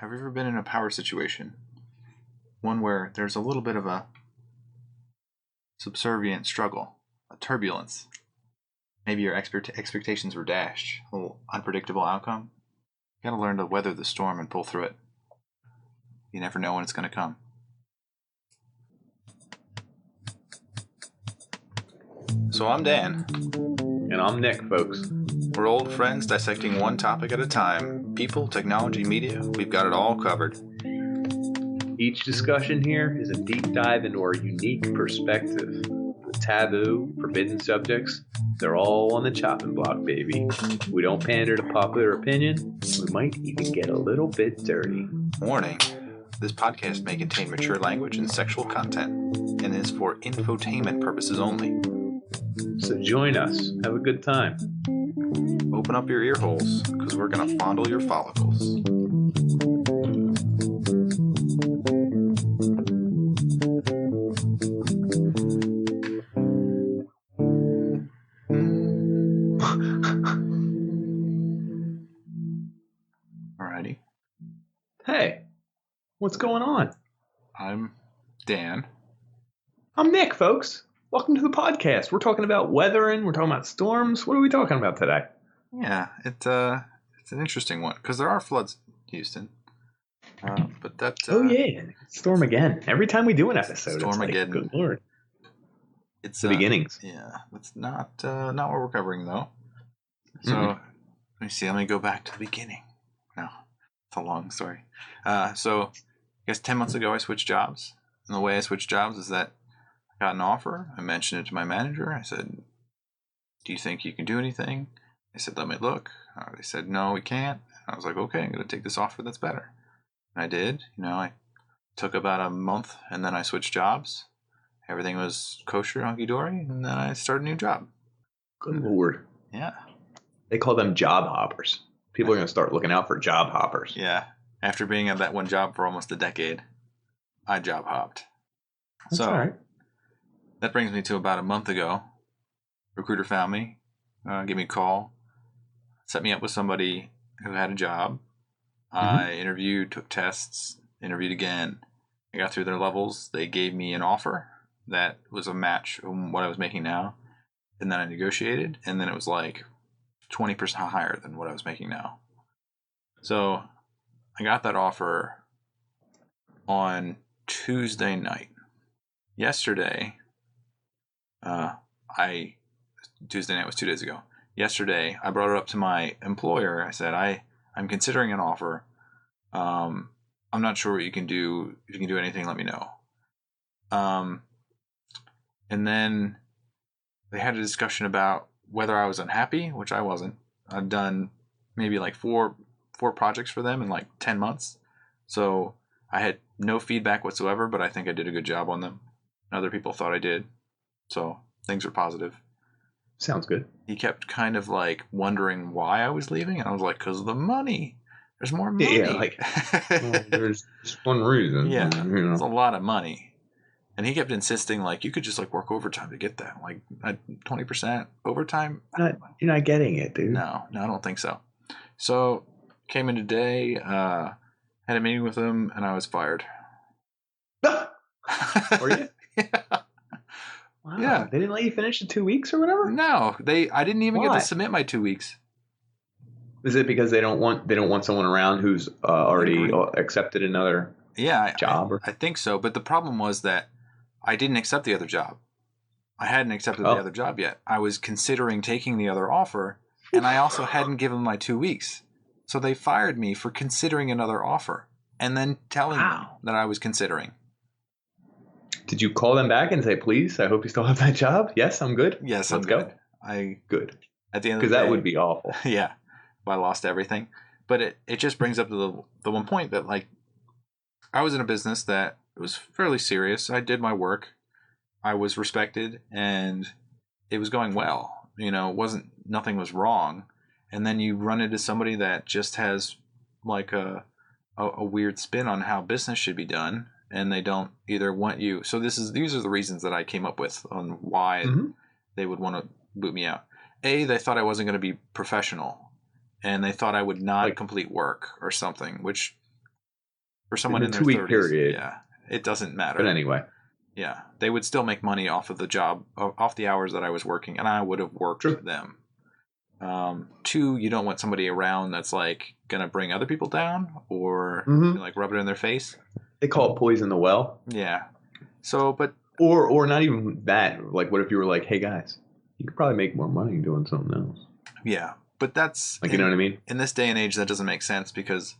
have you ever been in a power situation? One where there's a little bit of a subservient struggle, a turbulence. Maybe your expectations were dashed, a little unpredictable outcome. You gotta learn to weather the storm and pull through it. You never know when it's gonna come. So I'm Dan. And I'm Nick, folks. We're old friends dissecting one topic at a time. People, technology, media, we've got it all covered. Each discussion here is a deep dive into our unique perspective. The taboo, forbidden subjects, they're all on the chopping block, baby. We don't pander to popular opinion. We might even get a little bit dirty. Warning, this podcast may contain mature language and sexual content, and is for infotainment purposes only. So join us. Have a good time. Open up your ear holes, because we're going to fondle your follicles. Alrighty. Hey, what's going on? I'm Dan. I'm Nick, folks. Welcome to the podcast. We're talking about weathering. We're talking about storms. What are we talking about today? Yeah, it's an interesting one, because there are floods in Houston. But that... oh, yeah. Storm again. Every time we do an episode, Stormageddon. It's like, good Lord. It's the beginnings. Yeah, that's not what we're covering, though. So, Let me see. Let me go back to the beginning. No, it's a long story. So, I guess 10 months ago, I switched jobs. And the way I switched jobs is that I got an offer. I mentioned it to my manager. I said, do you think you can do anything? They said, let me look. They said, no, we can't. And I was like, okay, I'm going to take this offer that's better. And I did. I took about a month, and then I switched jobs. Everything was kosher, hunky-dory, and then I started a new job. Good Lord. Yeah. They call them job hoppers. People are going to start looking out for job hoppers. Yeah. After being at that one job for almost a decade, I job hopped. That's all right. That brings me to about a month ago. Recruiter found me, gave me a call, set me up with somebody who had a job. I interviewed, took tests, interviewed again. I got through their levels. They gave me an offer that was a match from what I was making now. And then I negotiated, and then it was like 20% higher than what I was making now. So I got that offer on Tuesday night. Yesterday, Tuesday night was 2 days ago. Yesterday, I brought it up to my employer. I said, I'm considering an offer. I'm not sure what you can do. If you can do anything, let me know. And then they had a discussion about whether I was unhappy, which I wasn't. I've done maybe like four projects for them in like 10 months. So I had no feedback whatsoever, but I think I did a good job on them. Other people thought I did. So things were positive. Sounds good. He kept kind of like wondering why I was leaving. And I was like, because of the money. There's more money. Yeah, like, well, there's just one reason. Yeah, It's a lot of money. And he kept insisting, like, you could just like work overtime to get that. Like 20% overtime. You're not getting it, dude. No, I don't think so. So came in today, had a meeting with him, and I was fired. Were you? Yeah. Wow. Yeah. They didn't let you finish the 2 weeks or whatever? No, I didn't even get Why? to submit my 2 weeks. Is it because they don't want someone around who's already accepted another job? I think so. But the problem was that I didn't accept the other job. I hadn't accepted the other job yet. I was considering taking the other offer, and I also hadn't given my 2 weeks. So they fired me for considering another offer and then telling them that I was considering. Did you call them back and say, please, I hope you still have that job? Yes, I'm good. Yes, Let's I'm good. Go. Good. At the end of the day, because that would be awful. Yeah. I lost everything. But it just brings up to the one point that, like, I was in a business that was fairly serious. I did my work. I was respected, and it was going well. Nothing was wrong. And then you run into somebody that just has like a weird spin on how business should be done, and they don't either want you. So these are the reasons that I came up with on why they would want to boot me out. They thought I wasn't going to be professional, and they thought I would not complete work or something, which For someone in their 2-week 30s, period. yeah, it doesn't matter. But anyway. Yeah, they would still make money off of the job, off the hours that I was working, and I would have worked them. 2, you don't want somebody around that's like gonna bring other people down or like rub it in their face. They call it poison the well. Yeah. So, but or not even that. Like, what if you were like, hey guys, you could probably make more money doing something else. Yeah, but that's like, you know what I mean? In this day and age, that doesn't make sense because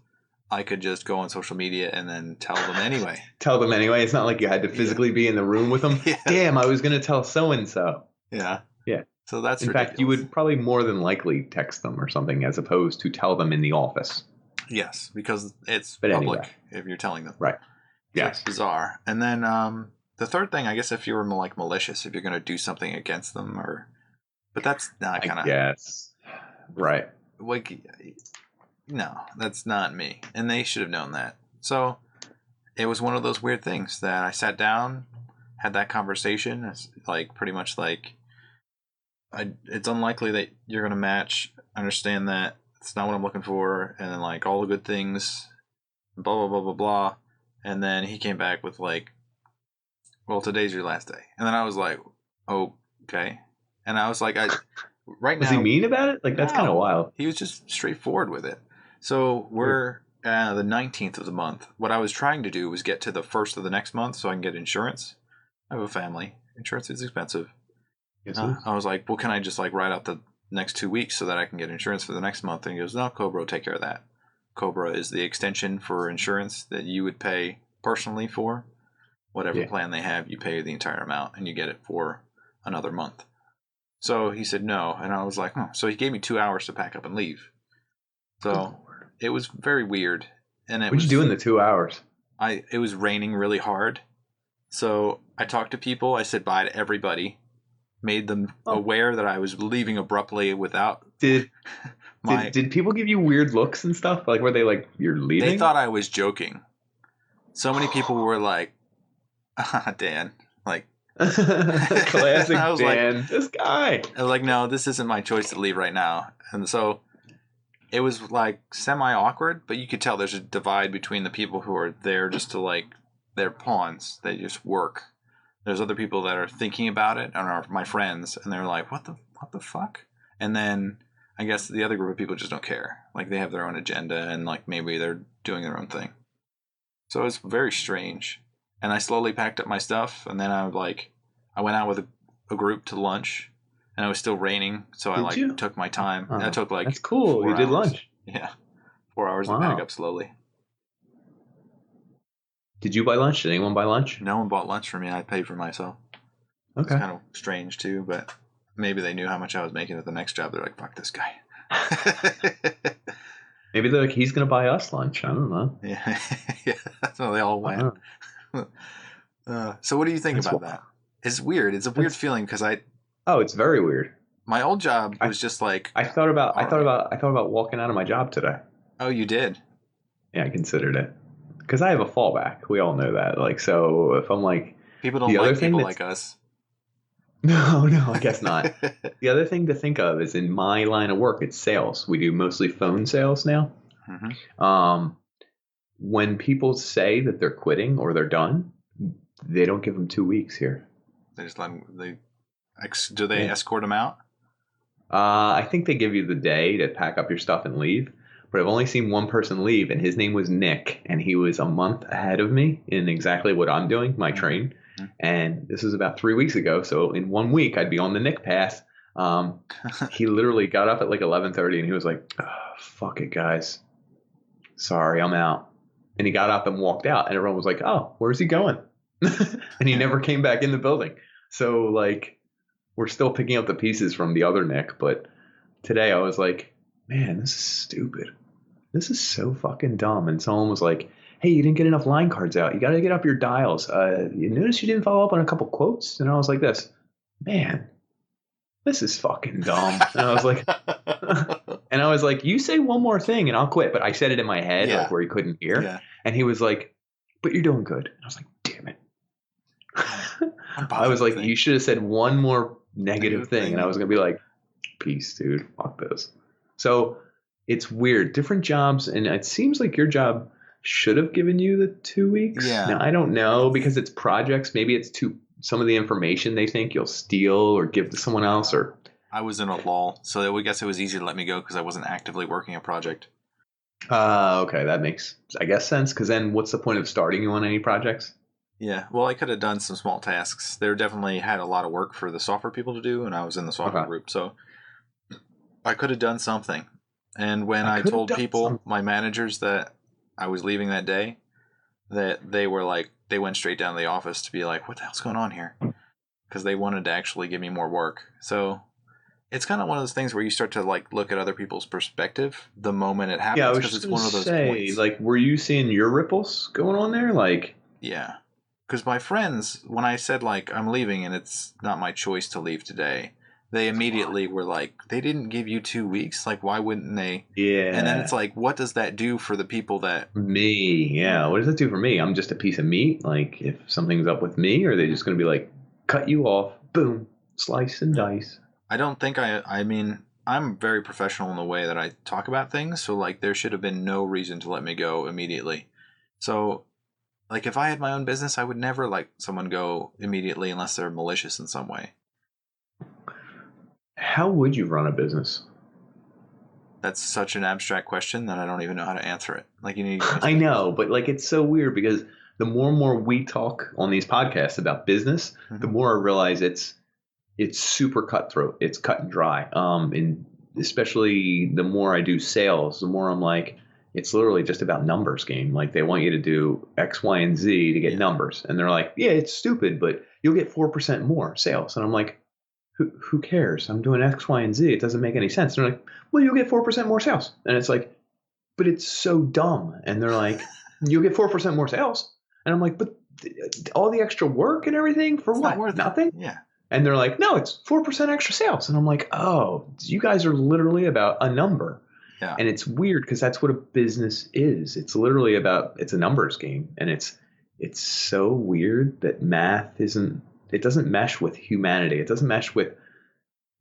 I could just go on social media and then tell them anyway. Tell them anyway. It's not like you had to physically be in the room with them. Yeah. Damn, I was going to tell so-and-so. Yeah. Yeah. So that's in ridiculous. fact, you would probably more than likely text them or something as opposed to tell them in the office. Yes, because it's but public anyway. if you're telling them. Right. Yes. It's bizarre. And then the third thing, I guess, if you were like malicious, if you're going to do something against them, but that's not kind of. Yes. Right. Like, no, that's not me, and they should have known that. So it was one of those weird things that I sat down, had that conversation. It's like pretty much like, it's unlikely that you're going to match. Understand that it's not what I'm looking for, and then like all the good things, blah blah blah blah blah. And then he came back with like, well, today's your last day. And then I was like, oh, okay. And I was like, right now. Was he mean about it? Like, that's kind of wild. He was just straightforward with it. So we're the 19th of the month. What I was trying to do was get to the 1st of the next month so I can get insurance. I have a family. Insurance is expensive. Yes, I was like, well, can I just like write out the next 2 weeks so that I can get insurance for the next month? And he goes, no, Cobra will take care of that. Cobra is the extension for insurance that you would pay personally for. Whatever plan they have, you pay the entire amount and you get it for another month. So he said no, and I was like, So he gave me 2 hours to pack up and leave. So it was very weird. And what'd you do in the 2 hours? It was raining really hard. So I talked to people. I said bye to everybody. Made them aware that I was leaving abruptly without. Did people give you weird looks and stuff? Like, were they like, you're leaving? They thought I was joking. So many people were like, Dan, like. Classic Dan, like, this guy. I was like, no, this isn't my choice to leave right now. And so it was like semi-awkward, but you could tell there's a divide between the people who are there just to like, they're pawns. They just work. There's other people that are thinking about it and are my friends, and they're like, what the fuck? And then I guess the other group of people just don't care. Like, they have their own agenda and like maybe they're doing their own thing. So it's very strange. And I slowly packed up my stuff, and then I went out with a group to lunch, and it was still raining, so I took my time. That took like that's cool. You did lunch. Yeah, 4 hours to pack up slowly. Did you buy lunch? Did anyone buy lunch? No one bought lunch for me. I paid for myself. Okay. It's kind of strange too, but maybe they knew how much I was making at the next job. They're like, "Fuck this guy." Maybe they're like, he's gonna buy us lunch. I don't know. Yeah, that's how they all went. So what do you think about that? It's weird. It's a weird feeling because it's very weird. My old job was just like I thought about walking out of my job today. Oh, you did? Yeah, I considered it because I have a fallback. We all know that. Like, so if I'm like, people don't like people like us. No, I guess not. The other thing to think of is in my line of work, it's sales. We do mostly phone sales now. Mm-hmm. When people say that they're quitting or they're done, they don't give them 2 weeks here. They just let them, do they escort them out? I think they give you the day to pack up your stuff and leave. But I've only seen one person leave, and his name was Nick, and he was a month ahead of me in exactly what I'm doing, my train. Mm-hmm. And this was about 3 weeks ago. So in 1 week, I'd be on the Nick path. He literally got up at like 11:30, and he was like, fuck it, guys. Sorry, I'm out. And he got up and walked out, and everyone was like, oh, where's he going? And he never came back in the building. So like, we're still picking up the pieces from the other Nick. But today I was like, man, this is stupid. This is so fucking dumb. And someone was like, hey, you didn't get enough line cards out. You got to get up your dials. You notice you didn't follow up on a couple quotes? And I was like this, man, this is fucking dumb. And I was like, you say one more thing and I'll quit. But I said it in my head, like where he couldn't hear. Yeah. And he was like, but you're doing good. And I was like, damn it. I was like, you should have said one more negative thing. And I was going to be like, peace, dude. Fuck this. So it's weird. Different jobs. And it seems like your job should have given you the 2 weeks. Yeah. Now, I don't know because it's projects. Maybe it's some of the information they think you'll steal or give to someone else. Or I was in a lull, so I guess it was easy to let me go because I wasn't actively working a project. Okay, that makes, I guess, sense. Because then what's the point of starting you on any projects? Yeah, well, I could have done some small tasks. There definitely had a lot of work for the software people to do, and I was in the software group, so I could have done something. And when I told people, my managers, that I was leaving that day, that they were like, they went straight down to the office to be like, what the hell's going on here? Because they wanted to actually give me more work. So it's kind of one of those things where you start to like look at other people's perspective the moment it happens. Yeah, I was because just it's one of those points. like, were you seeing your ripples going on there? Like, yeah, because my friends, when I said like I'm leaving and it's not my choice to leave today, they immediately were like, they didn't give you 2 weeks. Like, why wouldn't they? yeah. And then it's like, what does that do for the people that me? Yeah. What does that do for me? I'm just a piece of meat. Like, if something's up with me, or are they just going to be like, cut you off, boom, slice and dice? I don't think I mean, I'm very professional in the way that I talk about things. So like, there should have been no reason to let me go immediately. So like, if I had my own business, I would never let someone go immediately unless they're malicious in some way. How would you run a business? That's such an abstract question that I don't even know how to answer it. Like, you need. I know, but like, it's so weird because the more and more we talk on these podcasts about business, the more I realize it's super cutthroat. It's cut and dry. And especially the more I do sales, the more I'm like, it's literally just about numbers game. Like, they want you to do X, Y, and Z to get numbers. And they're like, yeah, it's stupid, but you'll get 4% more sales. And I'm like, who cares? I'm doing X, Y, and Z. It doesn't make any sense. And they're like, well, you'll get 4% more sales. And it's like, but it's so dumb. And they're like, you'll get 4% more sales. And I'm like, but all the extra work and everything for It's what? not worth Nothing? it. Yeah. And they're like, no, it's 4% extra sales. And I'm like, oh, you guys are literally about a number. Yeah. And it's weird because that's what a business is. It's literally about, it's a numbers game. And it's so weird that math it doesn't mesh with humanity. It doesn't mesh with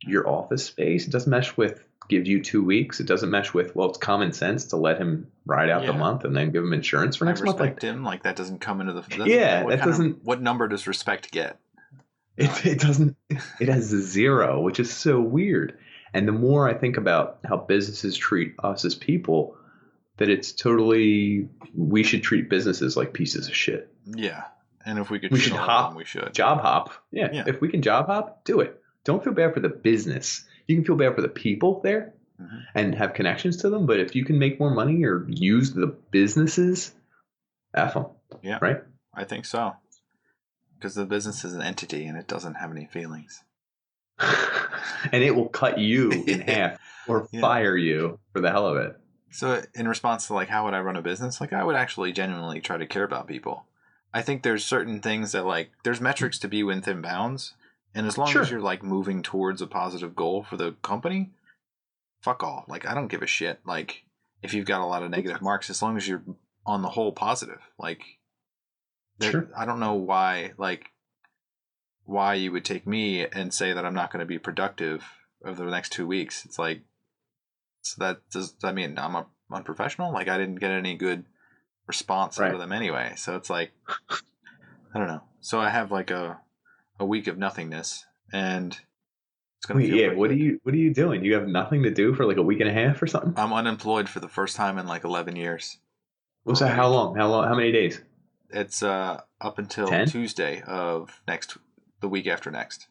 your office space. It doesn't mesh with give you 2 weeks. It doesn't mesh with, well, it's common sense to let him ride out the month and then give him insurance for next month. Respect him. Like, that doesn't come into the. That doesn't. What number does respect get? It doesn't. It has a zero, which is so weird. And the more I think about how businesses treat us as people, that it's totally, we should treat businesses like pieces of shit. Yeah. And if we could, we should hop. We should job hop. Yeah. If we can job hop, do it. Don't feel bad for the business. You can feel bad for the people there and have connections to them. But if you can make more money or use the businesses, F them. Yeah. Right. I think so. Because the business is an entity and it doesn't have any feelings. And it will cut you in half or fire you for the hell of it. So in response to like, how would I run a business? Like, I would actually genuinely try to care about people. I think there's certain things that like, there's metrics to be within bounds. And as long as you're like moving towards a positive goal for the company, fuck all. Like, I don't give a shit. Like, if you've got a lot of negative marks, as long as you're on the whole positive, like, I don't know why you would take me and say that I'm not going to be productive over the next 2 weeks. It's like, so does that mean I'm unprofessional? Like, I didn't get any good response out of them anyway. So it's like, I don't know. So I have like a week of nothingness, and it's gonna feel what are you doing? You have nothing to do for like a week and a half or something? I'm unemployed for the first time in like 11 years. Well, so how long? How many days? It's up until 10? Tuesday of the week after next.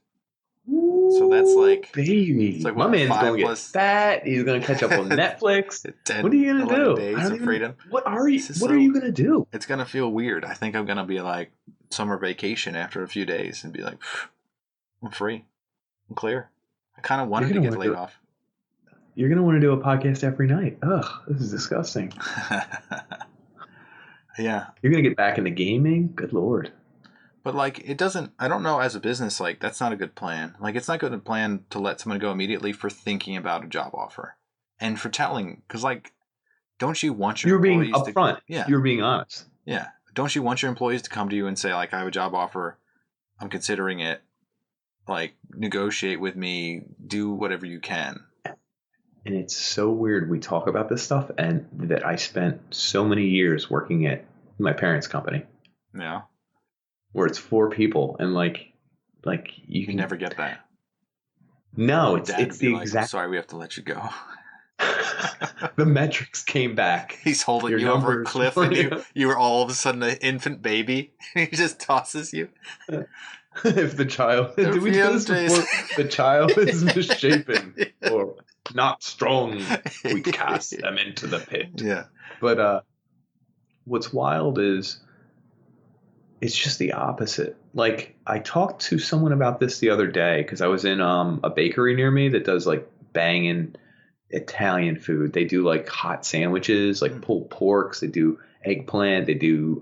Ooh, so that's like, baby. It's like, my man's gonna get fat. He's gonna catch up on Netflix. 10, what are you gonna do? Days of freedom. What are you gonna do? It's gonna feel weird. I think I'm gonna be like summer vacation after a few days and be like, I'm free. I'm clear. I kind of wanted to get laid off. You're gonna want to do a podcast every night. Ugh, this is disgusting. Yeah. You're gonna get back into gaming? Good Lord. But like, I don't know, as a business, like, that's not a good plan. Like, it's not good to plan to let someone go immediately for thinking about a job offer and for telling, because like, don't you want your employees being upfront? Yeah. You're being honest. Yeah. Don't you want your employees to come to you and say, like, I have a job offer, I'm considering it, like, negotiate with me, do whatever you can. And it's so weird. We talk about this stuff, and that I spent so many years working at my parents' company. Yeah. Where it's 4 people, and like you can never get that. No, Dad it's would be the like, exact. I'm sorry, we have to let you go. The metrics came back. He's holding Your you over a numbers cliff, and you were all of a sudden an infant baby. He just tosses you. If the child, did we do this before? The child is misshapen or not strong, we cast them into the pit. Yeah. But what's wild is it's just the opposite. Like, I talked to someone about this the other day because I was in a bakery near me that does like banging Italian food. They do like hot sandwiches, like pulled porks. They do eggplant. They do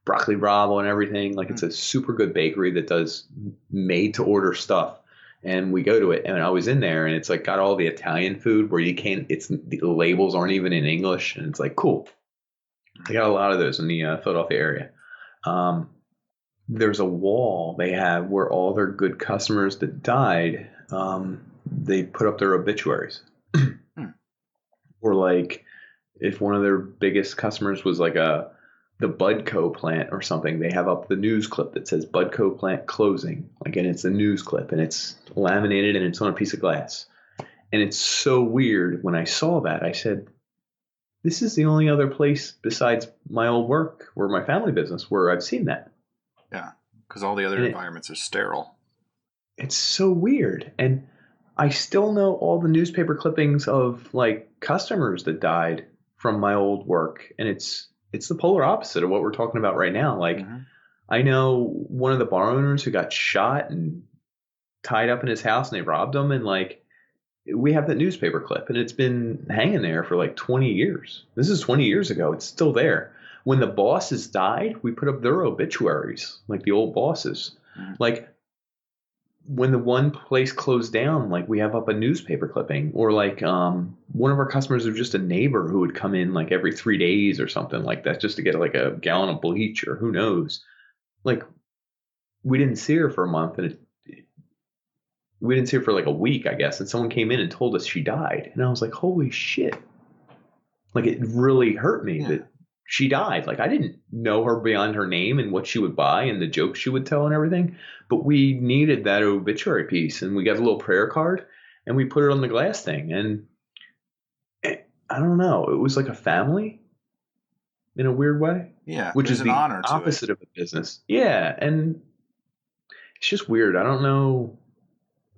broccoli bravo and everything. Like, it's a super good bakery that does made to order stuff. And we go to it, and I was in there, and it's like got all the Italian food where you can't. The labels aren't even in English, and it's like cool. They got a lot of those in the Philadelphia area. There's a wall they have where all their good customers that died, they put up their obituaries. Or like if one of their biggest customers was like the Budco plant or something, they have up the news clip that says Budco plant closing. Like, and it's a news clip, and it's laminated, and it's on a piece of glass. And it's so weird. When I saw that, I said, this is the only other place besides my old work or my family business where I've seen that. Yeah, because all the other environments are sterile. It's so weird. And I still know all the newspaper clippings of like customers that died from my old work. And it's the polar opposite of what we're talking about right now. Like, I know one of the bar owners who got shot and tied up in his house, and they robbed him. And like, we have that newspaper clip, and it's been hanging there for like 20 years. This is 20 years ago. It's still there. When the bosses died, we put up their obituaries, like the old bosses. Like, when the one place closed down, like, we have up a newspaper clipping. Or like one of our customers was just a neighbor who would come in like every 3 days or something like that, just to get like a gallon of bleach or who knows. Like, we didn't see her for a month, and we didn't see her for like a week, I guess. And someone came in and told us she died. And I was like, holy shit. Like, it really hurt me that she died. Like, I didn't know her beyond her name and what she would buy and the jokes she would tell and everything. But we needed that obituary piece, and we got a little prayer card, and we put it on the glass thing. And I don't know. It was like a family in a weird way. Yeah. Which is an the honor to opposite of a business. Yeah. And it's just weird. I don't know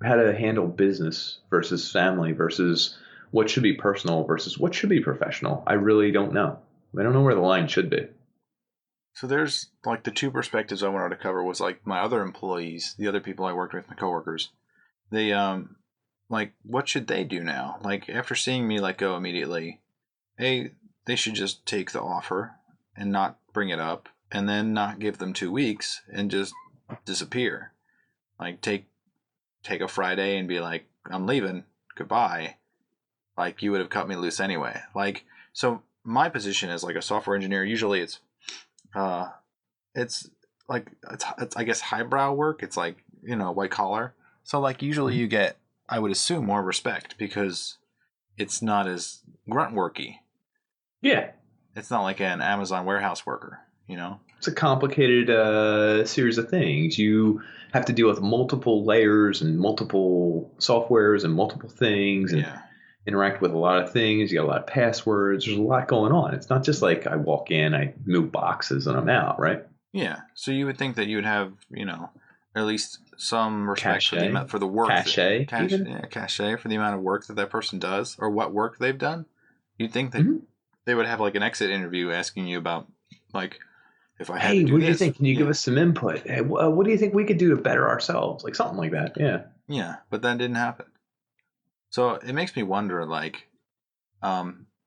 how to handle business versus family versus what should be personal versus what should be professional. I really don't know. I don't know where the line should be. So there's like the two perspectives I wanted to cover was like my other employees, the other people I worked with, my coworkers. They like, what should they do now? Like, after seeing me let go immediately, they should just take the offer and not bring it up, and then not give them 2 weeks and just disappear. Like, take a Friday and be like, I'm leaving, goodbye. Like, you would have cut me loose anyway. Like, so my position as like a software engineer, usually it's like, it's I guess highbrow work. It's like, white collar. So like, usually you get, I would assume, more respect because it's not as grunt worky. Yeah. It's not like an Amazon warehouse worker, It's a complicated series of things. You have to deal with multiple layers and multiple softwares and multiple things, and interact with a lot of things. You got a lot of passwords. There's a lot going on. It's not just like I walk in, I move boxes, and I'm out, right? Yeah. So you would think that you would have, at least some respect for the work. Cachet for the amount of work that person does, or what work they've done. You'd think that they would have like an exit interview asking you about, like, if I had to do what this. Do you think? Can you give us some input? Hey, what do you think we could do to better ourselves? Like something like that. Yeah. Yeah, but that didn't happen. So it makes me wonder, like,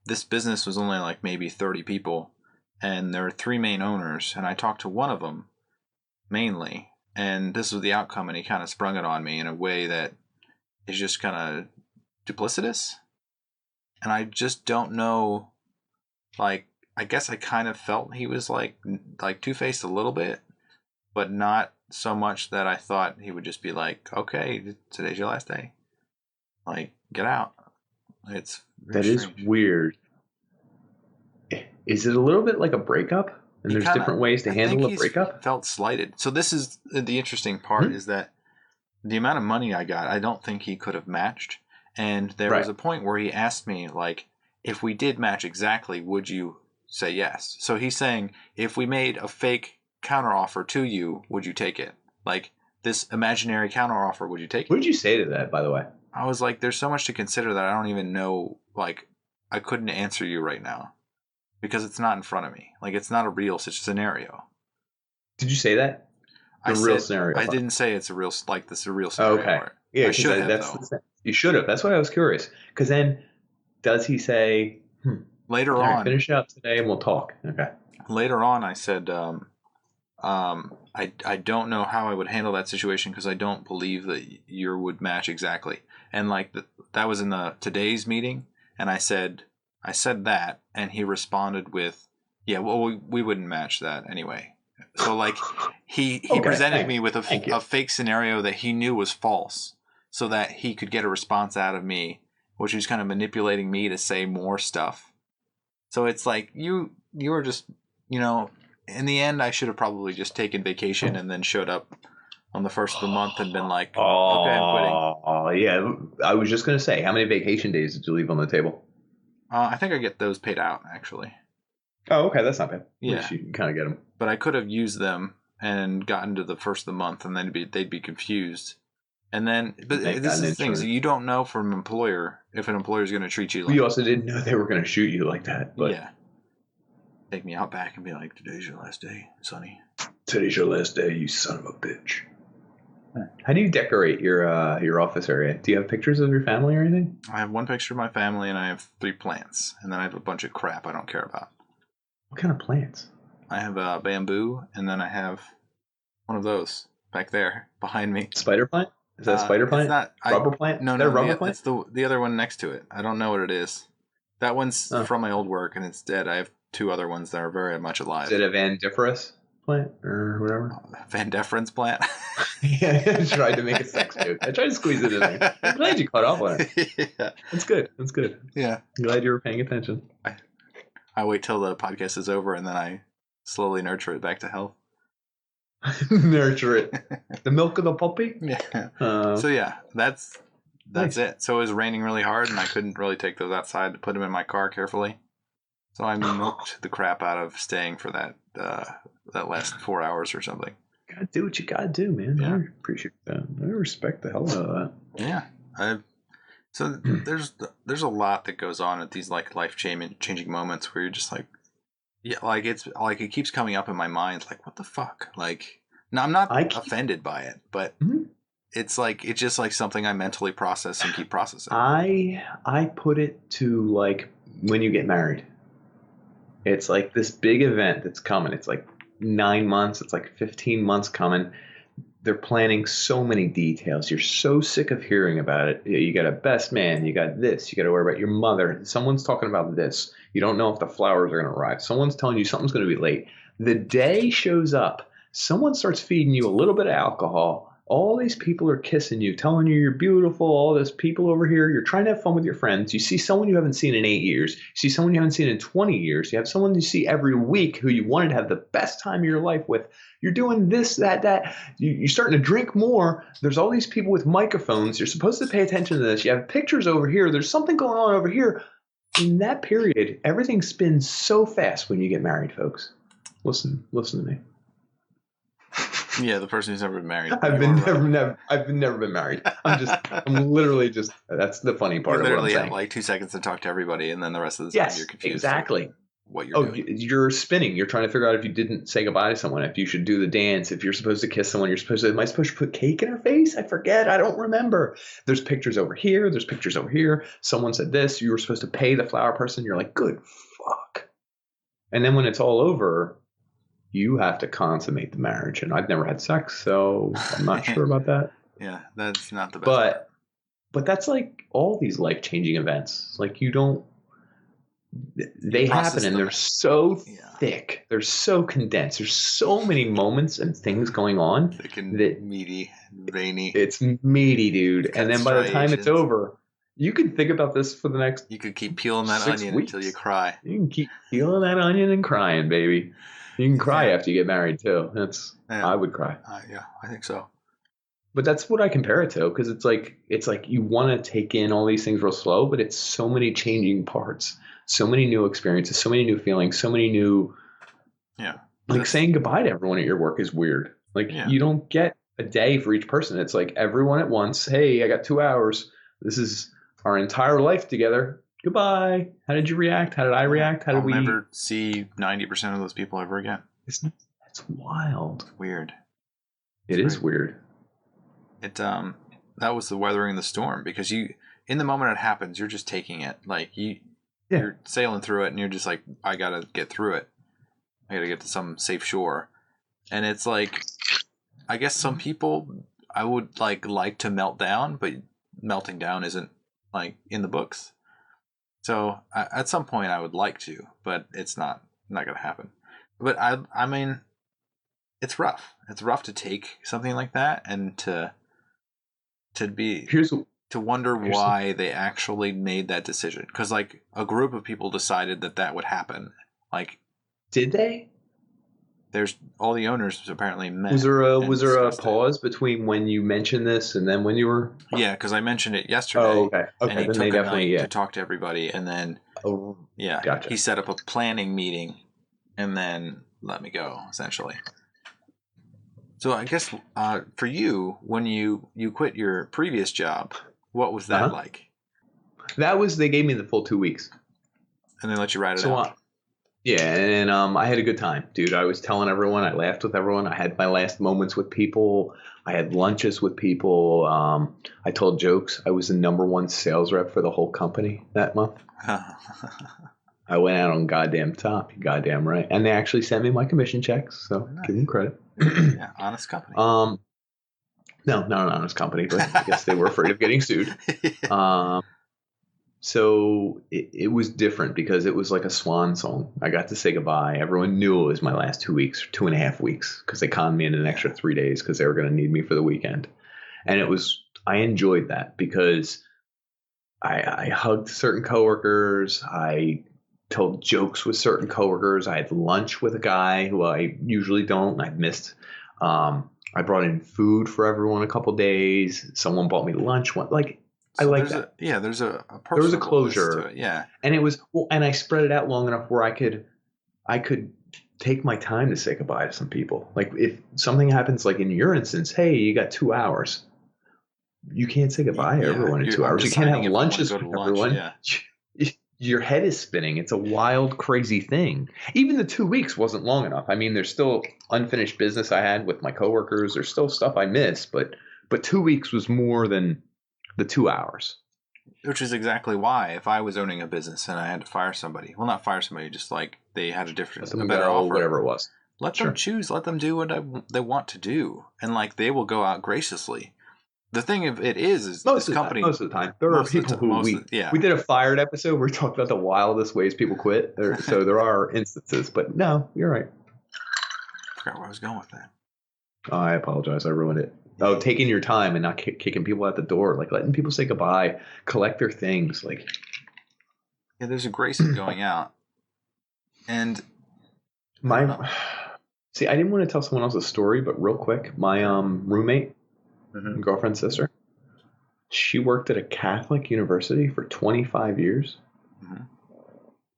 this business was only like maybe 30 people, and there are 3 main owners, and I talked to one of them mainly, and this was the outcome, and he kind of sprung it on me in a way that is just kind of duplicitous. And I just don't know, like, I guess I kind of felt he was like two-faced a little bit, but not so much that I thought he would just be like, okay, today's your last day. Like, get out. It's that is strange. weird. Is it a little bit like a breakup? And there's different ways to handle a breakup? Felt slighted. So this is the interesting part is that the amount of money I got, I don't think he could have matched. And there was a point where he asked me, like, if we did match exactly, would you say yes? So he's saying, if we made a fake counteroffer to you, would you take it? Like, this imaginary counteroffer, would you take it? What did you say to that, by the way? I was like, there's so much to consider that I don't even know, like, I couldn't answer you right now. Because it's not in front of me. Like, it's not a real scenario. Did you say that? Scenario. I didn't say it's a real, like, this is a real scenario. Okay. Yeah, I should have, you should have. That's why I was curious. Because then, does he say, later on, finish up today and we'll talk? Okay. Later on, I said, I don't know how I would handle that situation because I don't believe that you would match exactly. And, like, that was in the today's meeting, and I said that, and he responded with, yeah, well, we wouldn't match that anyway. So, like, he presented me with a fake scenario that he knew was false so that he could get a response out of me, which was kind of manipulating me to say more stuff. So it's like, you were just, in the end, I should have probably just taken vacation and then showed up on the first of the month and been like, okay, I'm quitting. Oh, yeah. I was just going to say, how many vacation days did you leave on the table? I think I get those paid out, actually. Oh, okay. That's not bad. Yeah. At least you can kind of get them. But I could have used them and gotten to the first of the month, and then they'd be confused. And then, but this is the thing, so you don't know from an employer if an employer is going to treat you like... You also didn't know they were going to shoot you like that. But yeah. Take me out back and be like, today's your last day, Sonny. Today's your last day, you son of a bitch. How do you decorate your office area? Do you have pictures of your family or anything? I have one picture of my family, and I have 3 plants. And then I have a bunch of crap I don't care about. What kind of plants? I have bamboo, and then I have one of those back there behind me. Spider plant? Is that a spider plant? It's not rubber plant? No, rubber plant? It's the other one next to it. I don't know what it is. That one's from my old work, and it's dead. I have 2 other ones that are very much alive. Is it a vandiferous plant or whatever? Vandeference plant? Yeah, I tried to make a sex joke. I tried to squeeze it in there. I'm glad you caught up on it. Yeah. That's good. Yeah. I'm glad you were paying attention. I wait till the podcast is over, and then I slowly nurture it back to health. Nurture it. The milk of the puppy? Yeah. So, yeah, that's nice. It. So it was raining really hard, and I couldn't really take those outside to put them in my car carefully. So I milked the crap out of staying for that last 4 hours or something. Gotta do what you gotta do, man. Yeah. I appreciate that. I respect the hell out of that. Yeah. So there's a lot that goes on at these like life changing moments where you're just like, yeah, like it's like it keeps coming up in my mind, like what the fuck? Like, no, I'm not offended by it, but it's just like something I mentally process and keep processing. I put it to like when you get married. It's like this big event that's coming. It's like 9 months. It's like 15 months coming. They're planning so many details. You're so sick of hearing about it. You got a best man. You got this. You got to worry about your mother. Someone's talking about this. You don't know if the flowers are going to arrive. Someone's telling you something's going to be late. The day shows up. Someone starts feeding you a little bit of alcohol. All these people are kissing you, telling you you're beautiful. All these people over here. You're trying to have fun with your friends. You see someone you haven't seen in 8 years. You see someone you haven't seen in 20 years. You have someone you see every week who you wanted to have the best time of your life with. You're doing this, that. You're starting to drink more. There's all these people with microphones. You're supposed to pay attention to this. You have pictures over here. There's something going on over here. In that period, everything spins so fast when you get married, folks. Listen to me. Yeah, the person who's never been married. I've never been married. I'm literally just. That's the funny part. You literally of what I'm have like 2 seconds to talk to everybody, and then the rest of the time you're confused. Exactly. What you're doing. You're spinning. You're trying to figure out if you didn't say goodbye to someone, if you should do the dance, if you're supposed to kiss someone, am I supposed to put cake in her face? I forget. I don't remember. There's pictures over here. There's pictures over here. Someone said this. You were supposed to pay the flower person. You're like, good fuck. And then when it's all over, you have to consummate the marriage. And I've never had sex, so I'm not sure about that. Yeah, that's not the best. But that's like all these life-changing events. Like they happen and they're so thick. They're so condensed. There's so many moments and things going on. Thick and meaty, veiny. It's meaty, dude. And then by the time it's over, You can think about this for the next You could keep peeling that 6 onion weeks. until you cry. You can keep peeling that onion and crying, baby. You can cry after you get married too. I would cry. Yeah, I think so. But that's what I compare it to, because it's like you want to take in all these things real slow, but it's so many changing parts, so many new experiences, so many new feelings, so many new. Yeah. Like saying goodbye to everyone at your work is weird. Like you don't get a day for each person. It's like everyone at once. Hey, I got 2 hours. This is our entire life together. Goodbye. How did you react? How did I react? How did we? I'll never see 90% of those people ever again. That's wild. It's weird. It is weird. That was the weathering the storm, because in the moment it happens, you're just taking it. Like you're sailing through it, and you're just like, I gotta get through it. I gotta get to some safe shore. And it's like, I guess some people I would like to melt down, but melting down isn't like in the books. So at some point I would like to, but it's not gonna happen. But I mean, it's rough. It's rough to take something like that and to wonder why they actually made that decision. Because like a group of people decided that would happen. Like, did they? There's all the owners apparently met. Was there a pause between when you mentioned this and then when you were? Yeah, because I mentioned it yesterday. Oh, okay. And he then took a night to talk to everybody, and then gotcha. He set up a planning meeting, and then let me go essentially. So I guess for you, when you quit your previous job, what was that like? That was, they gave me the full 2 weeks, and they let you ride it out. Yeah, and I had a good time, dude. I was telling everyone, I laughed with everyone. I had my last moments with people. I had lunches with people. I told jokes. I was the #1 sales rep for the whole company that month. I went out on goddamn top. You goddamn right. And they actually sent me my commission checks, so give them credit. Yeah, honest company. No, not an honest company, but I guess they were afraid of getting sued. So it was different because it was like a swan song. I got to say goodbye. Everyone knew it was my last 2 weeks, 2.5 weeks, because they conned me in an extra 3 days because they were going to need me for the weekend. And I enjoyed that because I hugged certain coworkers. I told jokes with certain coworkers. I had lunch with a guy who I usually don't. I missed. I brought in food for everyone a couple days. Someone bought me lunch. I like that. There's a there was a closure to it. Yeah, and it was and I spread it out long enough where I could take my time to say goodbye to some people. Like if something happens, like in your instance, hey, you got 2 hours. You can't say goodbye to everyone in 2 hours. You can't have lunches with everyone. Your head is spinning. It's a wild, crazy thing. Even the 2 weeks wasn't long enough. I mean, there's still unfinished business I had with my coworkers. There's still stuff I missed, but 2 weeks was more than the 2 hours. Which is exactly why, if I was owning a business and I had to fire somebody, well, not fire somebody, just like they had a better offer, whatever it was. Let them choose. Let them do what they want to do, and like they will go out graciously. The thing of it is most this company. Most of the time, there are people who we did a fired episode where we talked about the wildest ways people quit. So there are instances, but no, you're right. I forgot where I was going with that. Oh, I apologize. I ruined it. Oh, taking your time and not kicking people out the door, like letting people say goodbye, collect their things, like. Yeah, there's a grace in going out, and see, I didn't want to tell someone else's story, but real quick, my roommate, girlfriend's sister, she worked at a Catholic university for 25 years. Mm-hmm.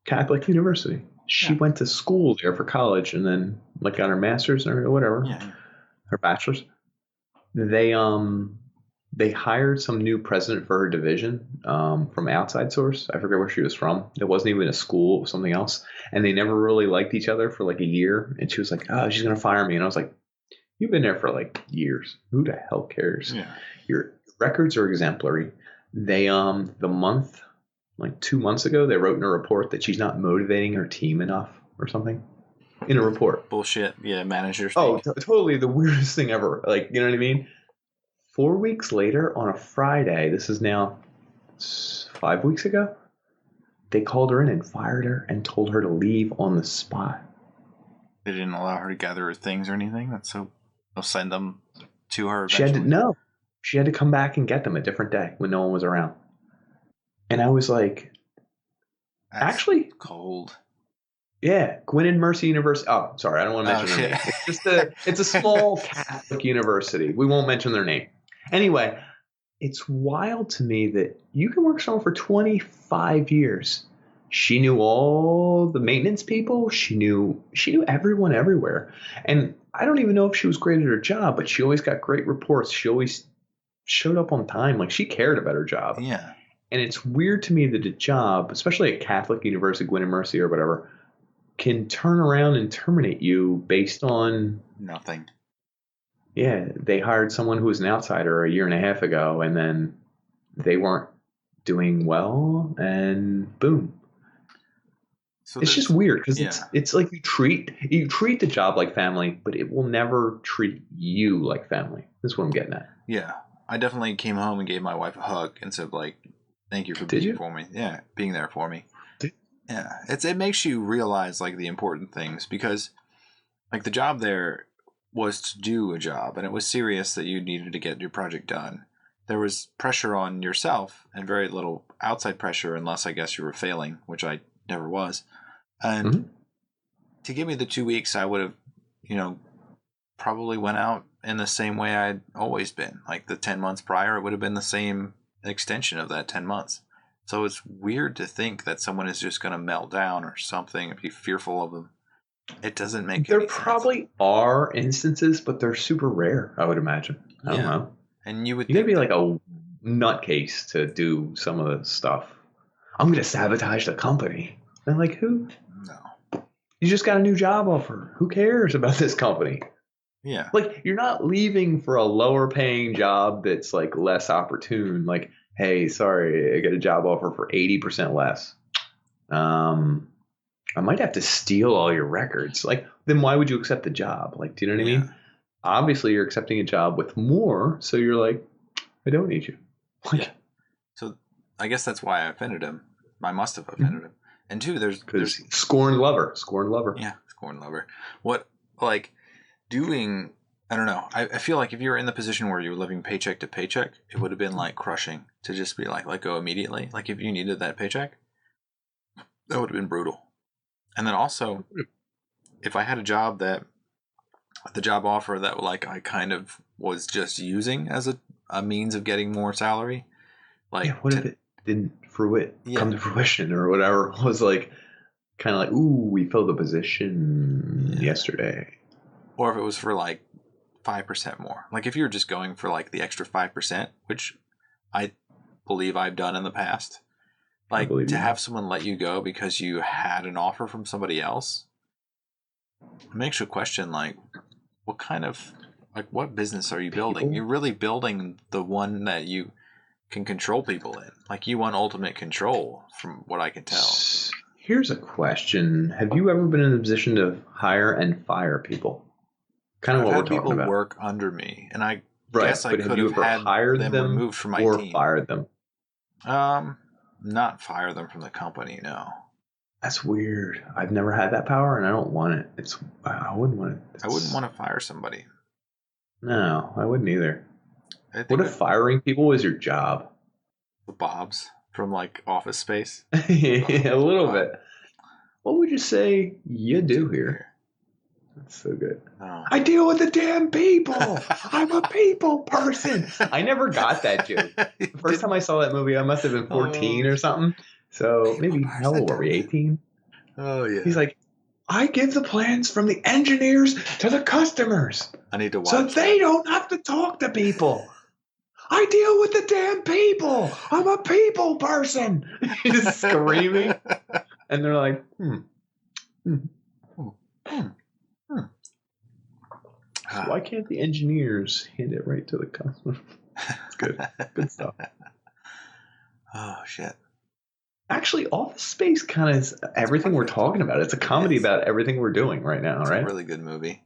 Catholic university. She went to school there for college, and then like got her master's or whatever, her bachelor's. They hired some new president for her division from outside source. I forget where she was from. It wasn't even a school, it was something else. And they never really liked each other for like a year. And she was like, oh, she's going to fire me. And I was like, you've been there for like years. Who the hell cares? Yeah. Your records are exemplary. They, like 2 months ago, they wrote in a report that she's not motivating her team enough or something. In a report. Bullshit. Yeah, managers. Oh, totally the weirdest thing ever. Like, you know what I mean? 4 weeks later on a Friday, this is now 5 weeks ago, they called her in and fired her and told her to leave on the spot. They didn't allow her to gather her things or anything? They'll send them to her eventually? She had to come back and get them a different day when no one was around. And I was like, That's actually, cold. yeah, Gwynedd and Mercy University. Oh, sorry, I don't want to mention their name. It's a small Catholic university. We won't mention their name. Anyway, it's wild to me that you can work somewhere for 25 years. She knew all the maintenance people. She knew everyone everywhere. And I don't even know if she was great at her job, but she always got great reports. She always showed up on time. Like, she cared about her job. Yeah. And it's weird to me that a job, especially a Catholic university, Gwynedd Mercy or whatever, can turn around and terminate you based on nothing. Yeah, they hired someone who was an outsider a year and a half ago, and then they weren't doing well, and boom. So it's just weird because it's like you treat the job like family, but it will never treat you like family. That's what I'm getting at. Yeah, I definitely came home and gave my wife a hug and said, like, thank you for being for me. Yeah, being there for me. Yeah, it makes you realize, like, the important things, because, like, the job there was to do a job, and it was serious that you needed to get your project done. There was pressure on yourself and very little outside pressure, unless I guess you were failing, which I never was. And to give me the 2 weeks, I would have, probably went out in the same way I'd always been. Like the 10 months prior, it would have been the same extension of that 10 months. So it's weird to think that someone is just going to melt down or something and be fearful of them. It doesn't make any sense. There probably are instances, but they're super rare, I would imagine. I don't know. And you gotta be like a nutcase to do some of the stuff. I'm going to sabotage the company. And like, who? No. You just got a new job offer. Who cares about this company? Yeah. Like, you're not leaving for a lower paying job that's like less opportune. Like, hey, sorry, I got a job offer for 80% less. I might have to steal all your records. Like, then why would you accept the job? Like, do you know what I mean? Obviously, you're accepting a job with more, so you're like, I don't need you. Like, so I guess that's why I offended him. I must have offended him. And two, there's scorned lover. Yeah, scorned lover. What, like, doing, I don't know. I feel like if you were in the position where you were living paycheck to paycheck, it would have been like crushing to just be like, let go immediately. Like, if you needed that paycheck, that would have been brutal. And then also, if I had a job the job offer that, like, I kind of was just using as a means of getting more salary, like, what if it didn't come to fruition or whatever? It was like, kind of like, ooh, we filled the position yesterday. Or if it was for like 5% more. Like, if you were just going for like the extra 5%, which I believe I've done in the past. Like, to have someone let you go because you had an offer from somebody else, it makes you question, like, what kind of, like, what business are you building? You're really building the one that you can control people in. Like, you want ultimate control, from what I can tell. Here's a question. Have you ever been in a position to hire and fire people? Kind of what we're talking about. People work under me, and I guess I could have had hired them removed from my team. Or fired them? Not fire them from the company, no. That's weird. I've never had that power, and I don't want it. I wouldn't want it. I wouldn't want to fire somebody. No, I wouldn't either. What if firing people was your job? The Bobs from, like, Office Space? Yeah, a little bit. What would you say you do here? That's so good. Oh. I deal with the damn people. I'm a people person. I never got that joke. The first time I saw that movie, I must have been 14 or something. So maybe, how old were we, 18? Oh, yeah. He's like, I give the plans from the engineers to the customers. I need to watch so they don't have to talk to people. I deal with the damn people. I'm a people person. He's screaming. And they're like, So why can't the engineers hand it right to the customer? It's good. Good stuff. Oh, shit. Actually, Office Space kind of is everything we're talking about. It's a comedy about everything we're doing right now, right? It's a really good movie.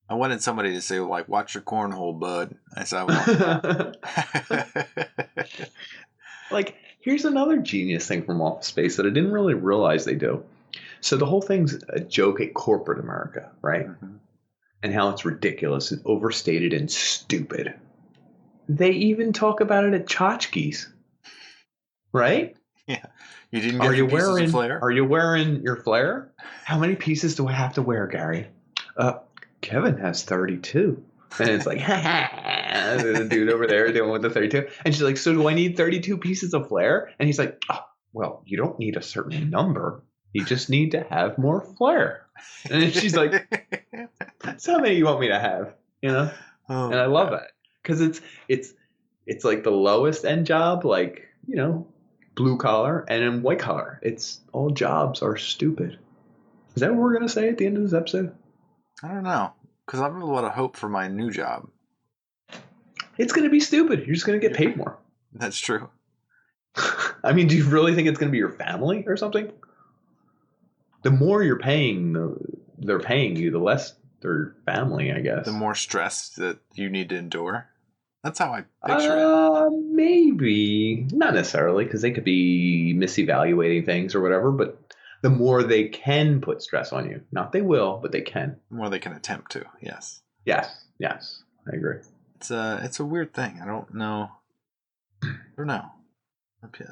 I wanted somebody to say, like, watch your cornhole, bud. I said, like, here's another genius thing from Office Space that I didn't really realize they do. So the whole thing's a joke at corporate America, right? Mm-hmm. And how it's ridiculous and overstated and stupid. They even talk about it at tchotchkes, right? Yeah. You didn't get your pieces of flair? Are you wearing your flair? How many pieces do I have to wear, Gary? Kevin has 32. And it's like, the dude over there doing with the 32. And she's like, so do I need 32 pieces of flair? And he's like, oh, well, you don't need a certain number. You just need to have more flair. And she's like, that's how many you want me to have, you know? Oh, and I love that because it's like the lowest end job, like, you know, blue collar, and in white collar, it's all jobs are stupid. Is that what we're going to say at the end of this episode? I don't know. Because I have a lot of hope for my new job. It's going to be stupid. You're just going to get paid more. That's true. I mean, do you really think it's going to be your family or something? The more you're paying, they're paying you, the less their family, I guess. The more stress that you need to endure. That's how I picture it. Maybe. Not necessarily, because they could be misevaluating things or whatever, but the more they can put stress on you. Not they will, but they can. The more they can attempt to, yes. Yes, I agree. It's a weird thing. I don't know.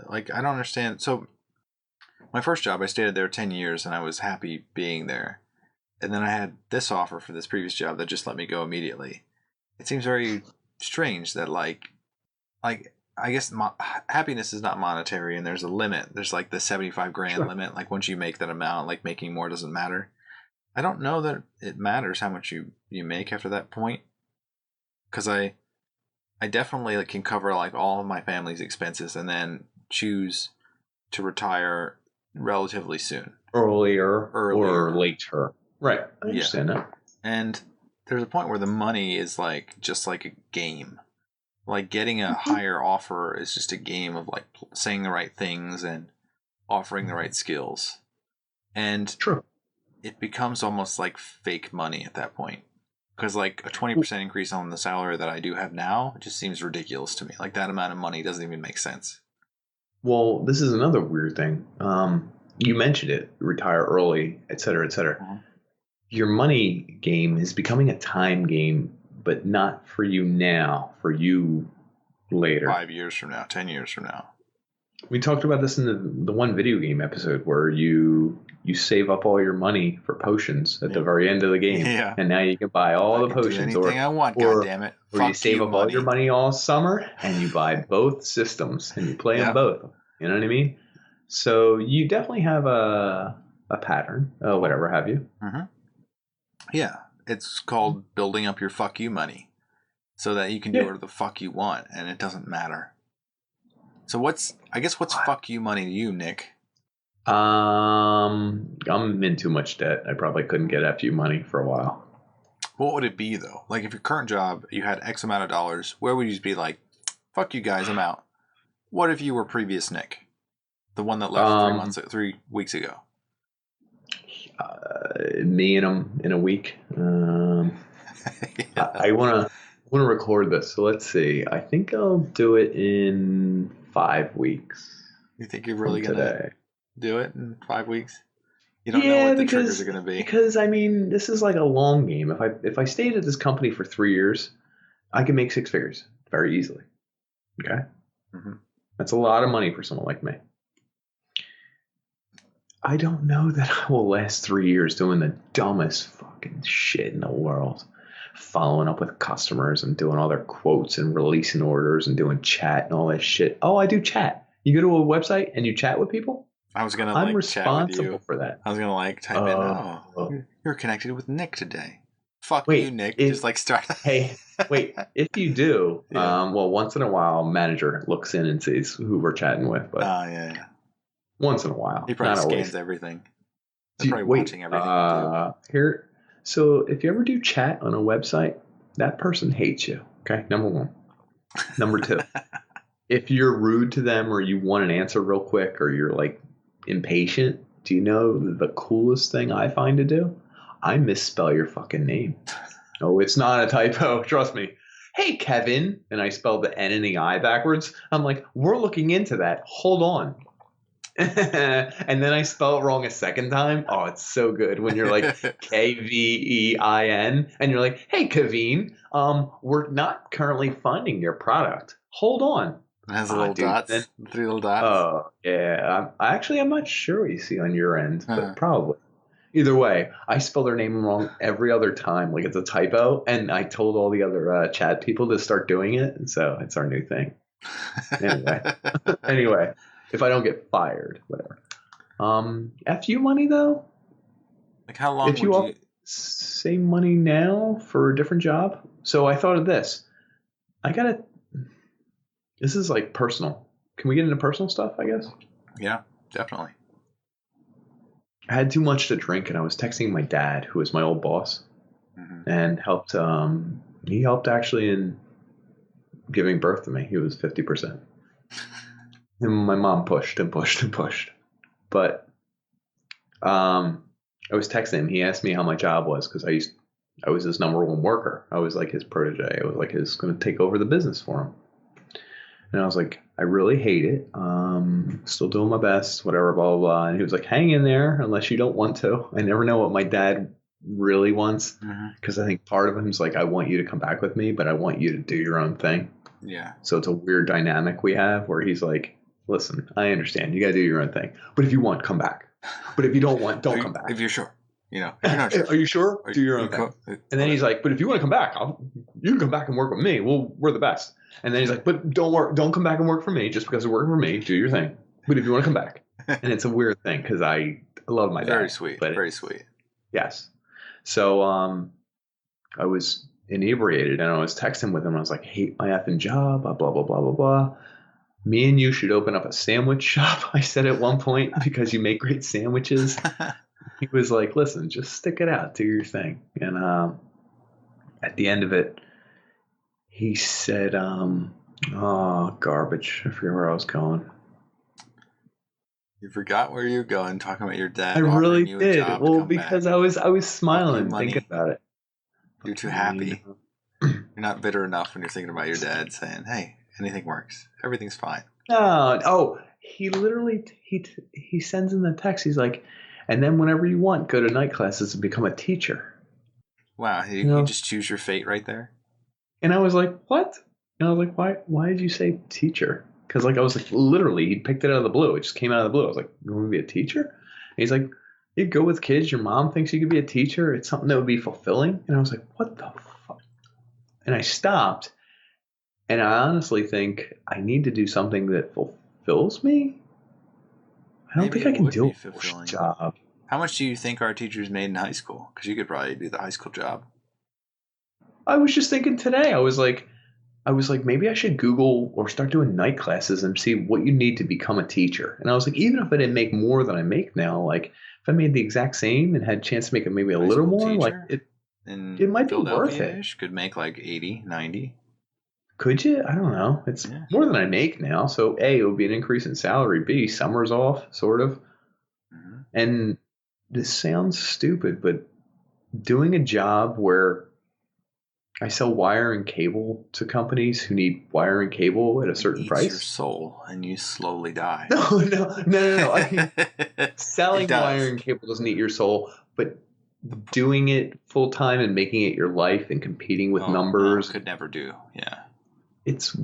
Like, I don't understand. So, my first job, I stayed there 10 years, and I was happy being there. And then I had this offer for this previous job that just let me go immediately. It seems very strange that, like I guess happiness is not monetary, and there's a limit. There's like the 75 grand limit. Like once you make that amount, like making more doesn't matter. I don't know that it matters how much you make after that point, because I definitely like can cover like all of my family's expenses and then choose to retire relatively soon, earlier. Or later. Right, I understand that. And there's a point where the money is like just like a game. Like getting a higher offer is just a game of like saying the right things and offering the right skills. And it becomes almost like fake money at that point. Because like a 20% increase on the salary that I do have now just seems ridiculous to me. Like that amount of money doesn't even make sense. Well, this is another weird thing. You mentioned it, retire early, et cetera, et cetera. Mm-hmm. Your money game is becoming a time game, but not for you now, for you later. 5 years from now, 10 years from now. We talked about this in the one video game episode where you save up all your money for potions at the very end of the game. Yeah. And now you can buy all the potions. Do anything I want, goddammit. Or you save up all your money all summer and you buy both systems and you play them both. You know what I mean? So you definitely have a pattern, whatever have you. Mm-hmm. Yeah. It's called building up your fuck you money so that you can do whatever the fuck you want and it doesn't matter. So what's fuck you money to you, Nick? I'm in too much debt. I probably couldn't get FU money for a while. What would it be though? Like if your current job, you had X amount of dollars, where would you just be like, fuck you guys, I'm out? What if you were previous Nick? The one that left 3 weeks ago? Me and him in a week. I want to record this. So let's see. I think I'll do it in 5 weeks. You think you're really going to do it in 5 weeks? You don't know what the triggers are going to be. Because, I mean, this is like a long game. If I stayed at this company for 3 years, I can make 6 figures very easily. Okay? Mm-hmm. That's a lot of money for someone like me. I don't know that I will last 3 years doing the dumbest fucking shit in the world. Following up with customers and doing all their quotes and releasing orders and doing chat and all that shit. Oh, I do chat. You go to a website and you chat with people? I'm responsible for that. I was going to type in, you're connected with Nick today. Fuck you, Nick. Just like start. Hey, wait. If you do, well, once in a while, manager looks in and sees who we're chatting with. But yeah. Once in a while. He probably scans everything. They're probably watching everything you do. Here. So if you ever do chat on a website, that person hates you. Okay, number one. Number two, if you're rude to them or you want an answer real quick or you're like impatient, do you know the coolest thing I find to do? I misspell your fucking name. No, it's not a typo. Trust me. Hey, Kevin. And I spelled the N and the I backwards. I'm like, we're looking into that. Hold on. And then I spell it wrong a second time. Oh, it's so good when you're like Kvein and you're like, hey, Kevin, we're not currently funding your product. Hold on. It has the little Dude, dots, then, the 3 little dots. oh, yeah. I'm not sure what you see on your end, Huh. but probably. Either way, I spell their name wrong every other time, like it's a typo, and I told all the other chat people to start doing it, and so it's our new thing. Anyway, if I don't get fired, whatever. FU money though. Like how long If you would all you? same money now for a different job, so I thought of this. I gotta. This is like personal. Can we get into personal stuff? I guess. Yeah, definitely. I had too much to drink, and I was texting my dad, who was my old boss, and helped. He helped actually in giving birth to me. He was 50%. And my mom pushed and pushed and pushed. But I was texting him. He asked me how my job was because I was his number one worker. I was like his protege. I was like going to take over the business for him. And I was like, I really hate it. Still doing my best, whatever, blah, blah, blah. And he was like, hang in there unless you don't want to. I never know what my dad really wants because I think part of him's like, I want you to come back with me, but I want you to do your own thing. Yeah. So it's a weird dynamic we have where he's like, listen, I understand. You got to do your own thing. But if you want, come back. But if you don't want, don't come back. If you're sure. If you're not sure. Are you sure? Do your own thing. And then he's like, but if you want to come back, you can come back and work with me. We're the best. And then he's like, but don't come back and work for me just because you're working for me. Do your thing. But if you want to come back. And it's a weird thing because I love my dad. Very sweet. Very sweet. Yes. So I was inebriated and I was texting with him. I was like, hate my effing job, blah, blah, blah, blah, blah, blah. Me and you should open up a sandwich shop, I said at one point, because you make great sandwiches. He was like, listen, just stick it out, do your thing. And at the end of it, he said, oh, garbage. I forget where I was going. You forgot where you're going, talking about your dad. I really you did. A job well, to come because back. I was smiling, thinking about it. You're too happy. You're not bitter enough when you're thinking about your dad saying, hey, anything works. Everything's fine. No. Oh, he literally, he sends in the text. He's like, and then whenever you want, go to night classes and become a teacher. Wow. You just choose your fate right there. And I was like, what? And I was like, why did you say teacher? Because like I was like, literally, he picked it out of the blue. It just came out of the blue. I was like, you want to be a teacher? And he's like, you go with kids. Your mom thinks you could be a teacher. It's something that would be fulfilling. And I was like, what the fuck? And I stopped. And I honestly think I need to do something that fulfills me. I don't think I can do a first job. How much do you think our teachers made in high school? Because you could probably do the high school job. I was just thinking today. I was like, maybe I should Google or start doing night classes and see what you need to become a teacher. And I was like, even if I didn't make more than I make now, like if I made the exact same and had a chance to make it maybe a little more, like it might be worth it. Could make like 80, 90. Could you? I don't know. It's more than I make now. So A, it would be an increase in salary. B, summer's off, sort of. And this sounds stupid, but doing a job where I sell wire and cable to companies who need wire and cable at a certain price. Your soul, and you slowly die. No. I mean, selling wire and cable doesn't eat your soul, but doing it full time and making it your life and competing with numbers could never do. Yeah, it's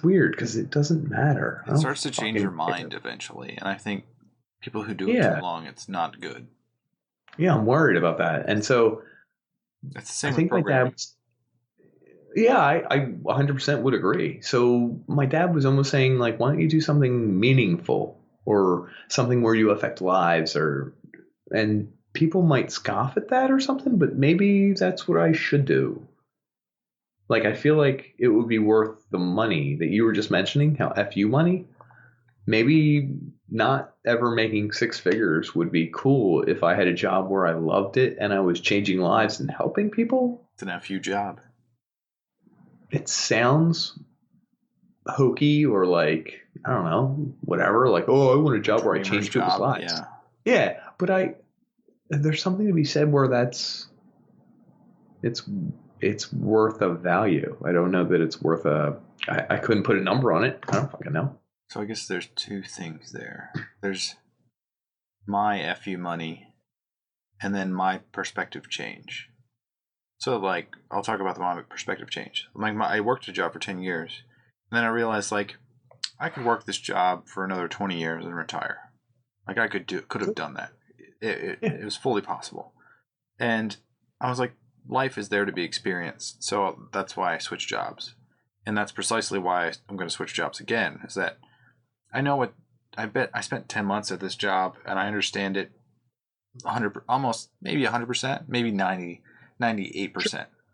weird because it doesn't matter. It starts to change your mind eventually, and I think people who do it too long, it's not good. Yeah, I'm worried about that, and so it's the same. I think my dad. Yeah, I 100% would agree. So my dad was almost saying, like, why don't you do something meaningful or something where you affect lives and people might scoff at that or something, but maybe that's what I should do. Like, I feel like it would be worth the money that you were just mentioning, how FU money. Maybe not ever making six figures would be cool if I had a job where I loved it and I was changing lives and helping people. It's an FU job. It sounds hokey or like, I don't know, whatever. Like, oh, I want a job where I change people's lives. Yeah, but there's something to be said where it's worth a value. I don't know that it's worth I couldn't put a number on it. I don't fucking know. So I guess there's two things there. There's my FU money and then my perspective change. So, like, I'll talk about my perspective change. Like, I worked a job for 10 years, and then I realized, like, I could work this job for another 20 years and retire. Like I could have done that. It was fully possible. And I was like, life is there to be experienced. So that's why I switched jobs. And that's precisely why I'm going to switch jobs again, is that I know what I bet I spent 10 months at this job and I understand it 100, almost maybe 100%, maybe 98%.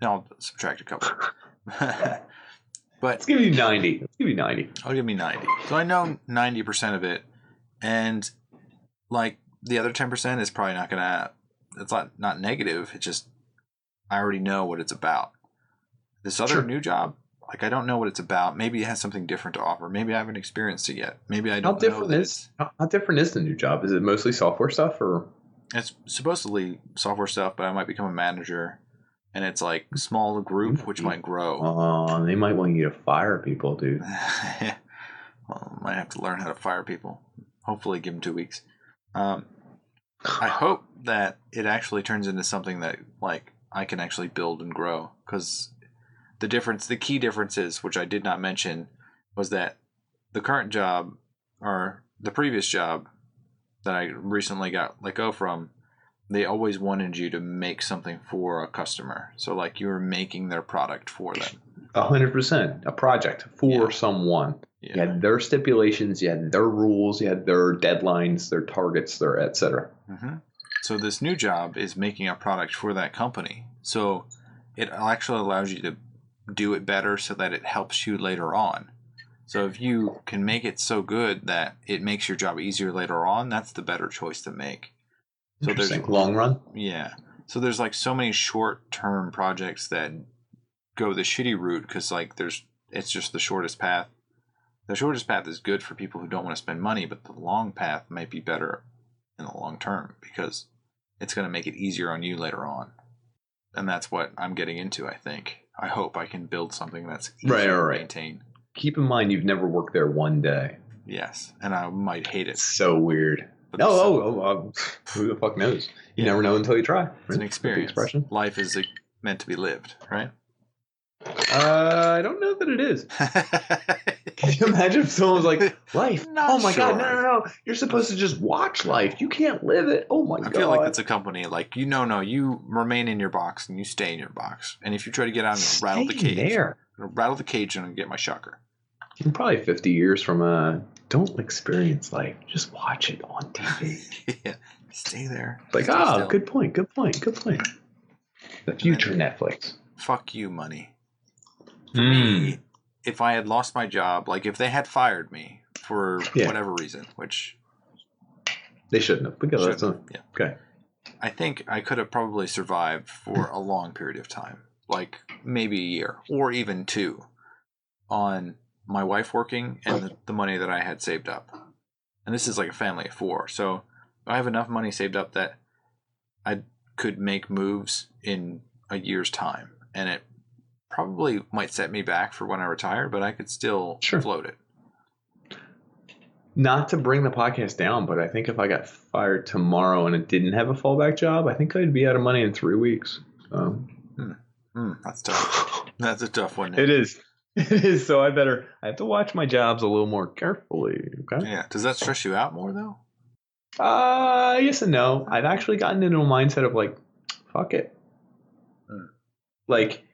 I'll subtract a couple. But let's give you 90. I'll give me 90. So I know 90% of it, and like the other 10% is probably not gonna. It's not negative. It's just I already know what it's about. This other new job, like I don't know what it's about. Maybe it has something different to offer. Maybe I haven't experienced it yet. Maybe I don't know that. How different is the new job? Is it mostly software stuff, or? It's supposedly software stuff, but I might become a manager, and it's like small group, which might grow. Oh, they might want you to fire people, dude. Well, I might have to learn how to fire people. Hopefully, give them 2 weeks. I hope that it actually turns into something that like I can actually build and grow. Because the key difference is, which I did not mention, was that the current job or the previous job that I recently got let go from, they always wanted you to make something for a customer. So like you were making their product for them. 100%. A project for someone. Yeah. You had their stipulations, you had their rules, you had their deadlines, their targets, their et cetera. Mm-hmm. So this new job is making a product for that company. So it actually allows you to do it better so that it helps you later on. So if you can make it so good that it makes your job easier later on, that's the better choice to make. So there's long run. Yeah. So there's like so many short-term projects that go the shitty route because like it's just the shortest path. The shortest path is good for people who don't want to spend money, but the long path might be better in the long term because it's going to make it easier on you later on. And that's what I'm getting into, I think. I hope I can build something that's easier to maintain. Keep in mind, you've never worked there one day. Yes, and I might hate it. It's so weird. Who the fuck knows? You never know until you try. Right? It's an experience. Expression. Life is meant to be lived, right? I don't know that it is. Can you imagine if someone was like, life? Oh my God, no. You're supposed to just watch life. You can't live it. Oh my God. I feel like that's a company like, you remain in your box and you stay in your box. And if you try to get out and rattle the cage and get my shocker. I'm probably 50 years from don't experience life. Just watch it on TV. Yeah, stay there. Like, good point. The future Netflix. Fuck you, money. For me, if I had lost my job, like if they had fired me for whatever reason, which they shouldn't have, because that's okay. I think I could have probably survived for a long period of time, like maybe a year or even 2, on my wife working and the money that I had saved up. And this is like a family of 4, so I have enough money saved up that I could make moves in a year's time, and it probably might set me back for when I retire, but I could still float it. Not to bring the podcast down, but I think if I got fired tomorrow and it didn't have a fallback job, I think I'd be out of money in 3 weeks. That's tough. That's a tough one. It is. So I have to watch my jobs a little more carefully. Okay. Yeah. Does that stress you out more though? Yes and no. I've actually gotten into a mindset of like, fuck it. Like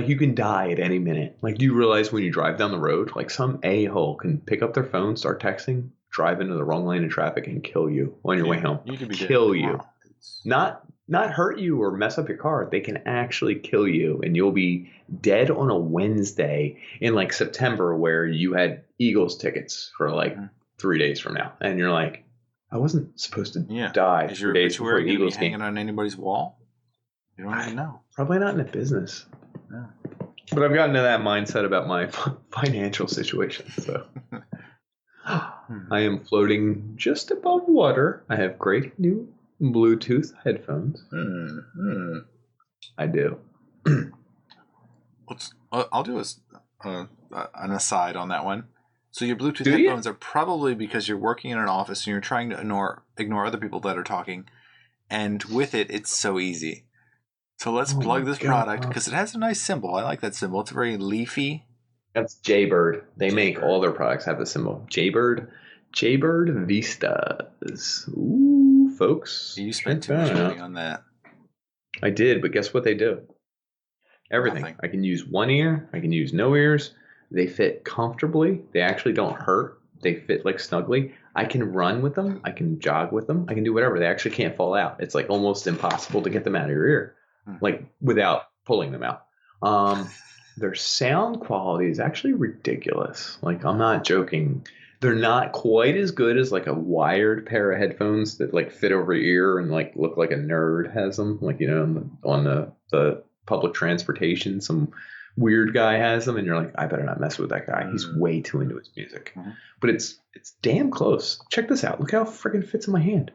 you can die at any minute. Like, do you realize when you drive down the road, like some a-hole can pick up their phone, start texting, drive into the wrong lane of traffic, and kill you on your way home. You could be kill you, not hurt you or mess up your car. They can actually kill you, and you'll be dead on a Wednesday in like September, where you had Eagles tickets for like 3 days from now, and you're like, I wasn't supposed to die. Is your obituary going to be hanging on anybody's wall? You don't even know. Probably not in a business. No. But I've gotten to that mindset about my financial situation. So I am floating just above water. I have great new Bluetooth headphones. I do. I'll do an aside on that one. So your Bluetooth headphones are probably because you're working in an office and you're trying to ignore other people that are talking. And with it, it's so easy. So let's plug this product because it has a nice symbol. I like that symbol. It's very leafy. That's Jaybird. They make Jaybird. all their products have the symbol Jaybird. Jaybird Vistas. Ooh, folks. You spent too check much that money out. on that. I did, but guess what they do? Everything. Nothing. I can use one ear. I can use no ears. They fit comfortably. They actually don't hurt. They fit like snugly. I can run with them. I can jog with them. I can do whatever. They actually can't fall out. It's like almost impossible to get them out of your ear, like without pulling them out. Their sound quality is actually ridiculous. Like, I'm not joking. They're not quite as good as like a wired pair of headphones that like fit over your ear and like look like a nerd has them. Like, you know, on the public transportation, some weird guy has them, and you're like, I better not mess with that guy. He's way too into his music. But it's damn close. Check this out. Look how freaking fits in my hand.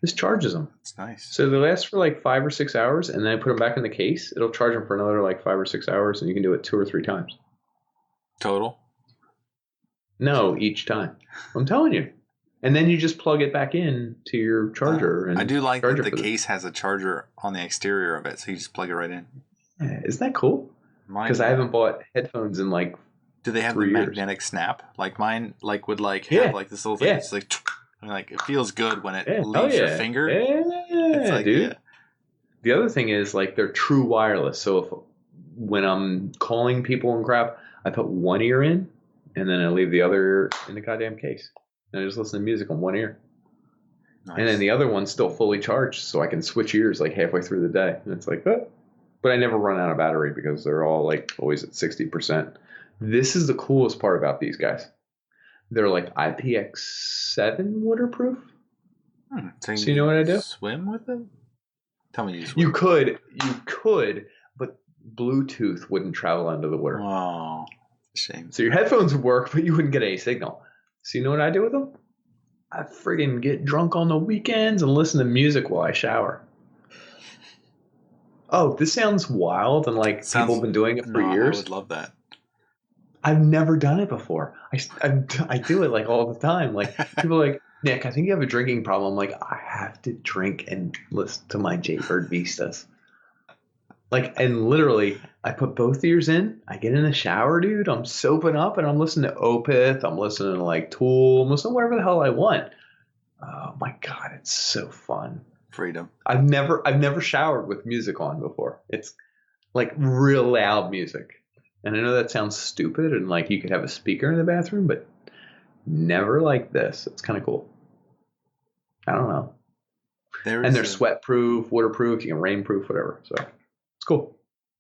This charges them. It's nice. So they last for like 5 or 6 hours, and then I put them back in the case. It'll charge them for another like 5 or 6 hours, and you can do it 2 or 3 times. Total? No, each time. I'm telling you. And then you just plug it back in to your charger. And I do like charge that it the for case has a charger on the exterior of it, so you just plug it right in. Yeah, isn't that cool? Because I haven't bought headphones in like Do they have 3 the years. magnetic snap? Like mine, like would like Yeah. have like this little thing. Yeah. It's like it feels good when it Yeah. leaves your yeah. finger. Yeah, It's like, dude. yeah. The other thing is like they're true wireless. So when I'm calling people and crap, I put one ear in, and then I leave the other ear in the goddamn case, and I just listen to music on one ear. Nice. And then the other one's still fully charged, so I can switch ears like halfway through the day. And it's like, oh. But I never run out of battery because they're all like always at 60%. This is the coolest part about these guys. They're like IPX7 waterproof. So you know what I do? Swim with them? Tell me you swim. You could, but Bluetooth wouldn't travel under the water. Oh, shame. So your headphones would work, but you wouldn't get any signal. So you know what I do with them? I friggin' get drunk on the weekends and listen to music while I shower. Oh, this sounds wild, and like people have been doing it for years. I would love that. I've never done it before. I do it like all the time. Like people are like, Nick, I think you have a drinking problem. I'm like, I have to drink and listen to my Jaybird Vistas. Like, and literally, I put both ears in. I get in the shower, dude. I'm soaping up, and I'm listening to Opeth. I'm listening to like Tool. I'm listening to whatever the hell I want. Oh my god, it's so fun. Freedom. I've never showered with music on before. It's like real loud music. And I know that sounds stupid and like you could have a speaker in the bathroom, but never like this. It's kind of cool. I don't know. And they're sweat proof, waterproof, you can rain proof, whatever. So it's cool.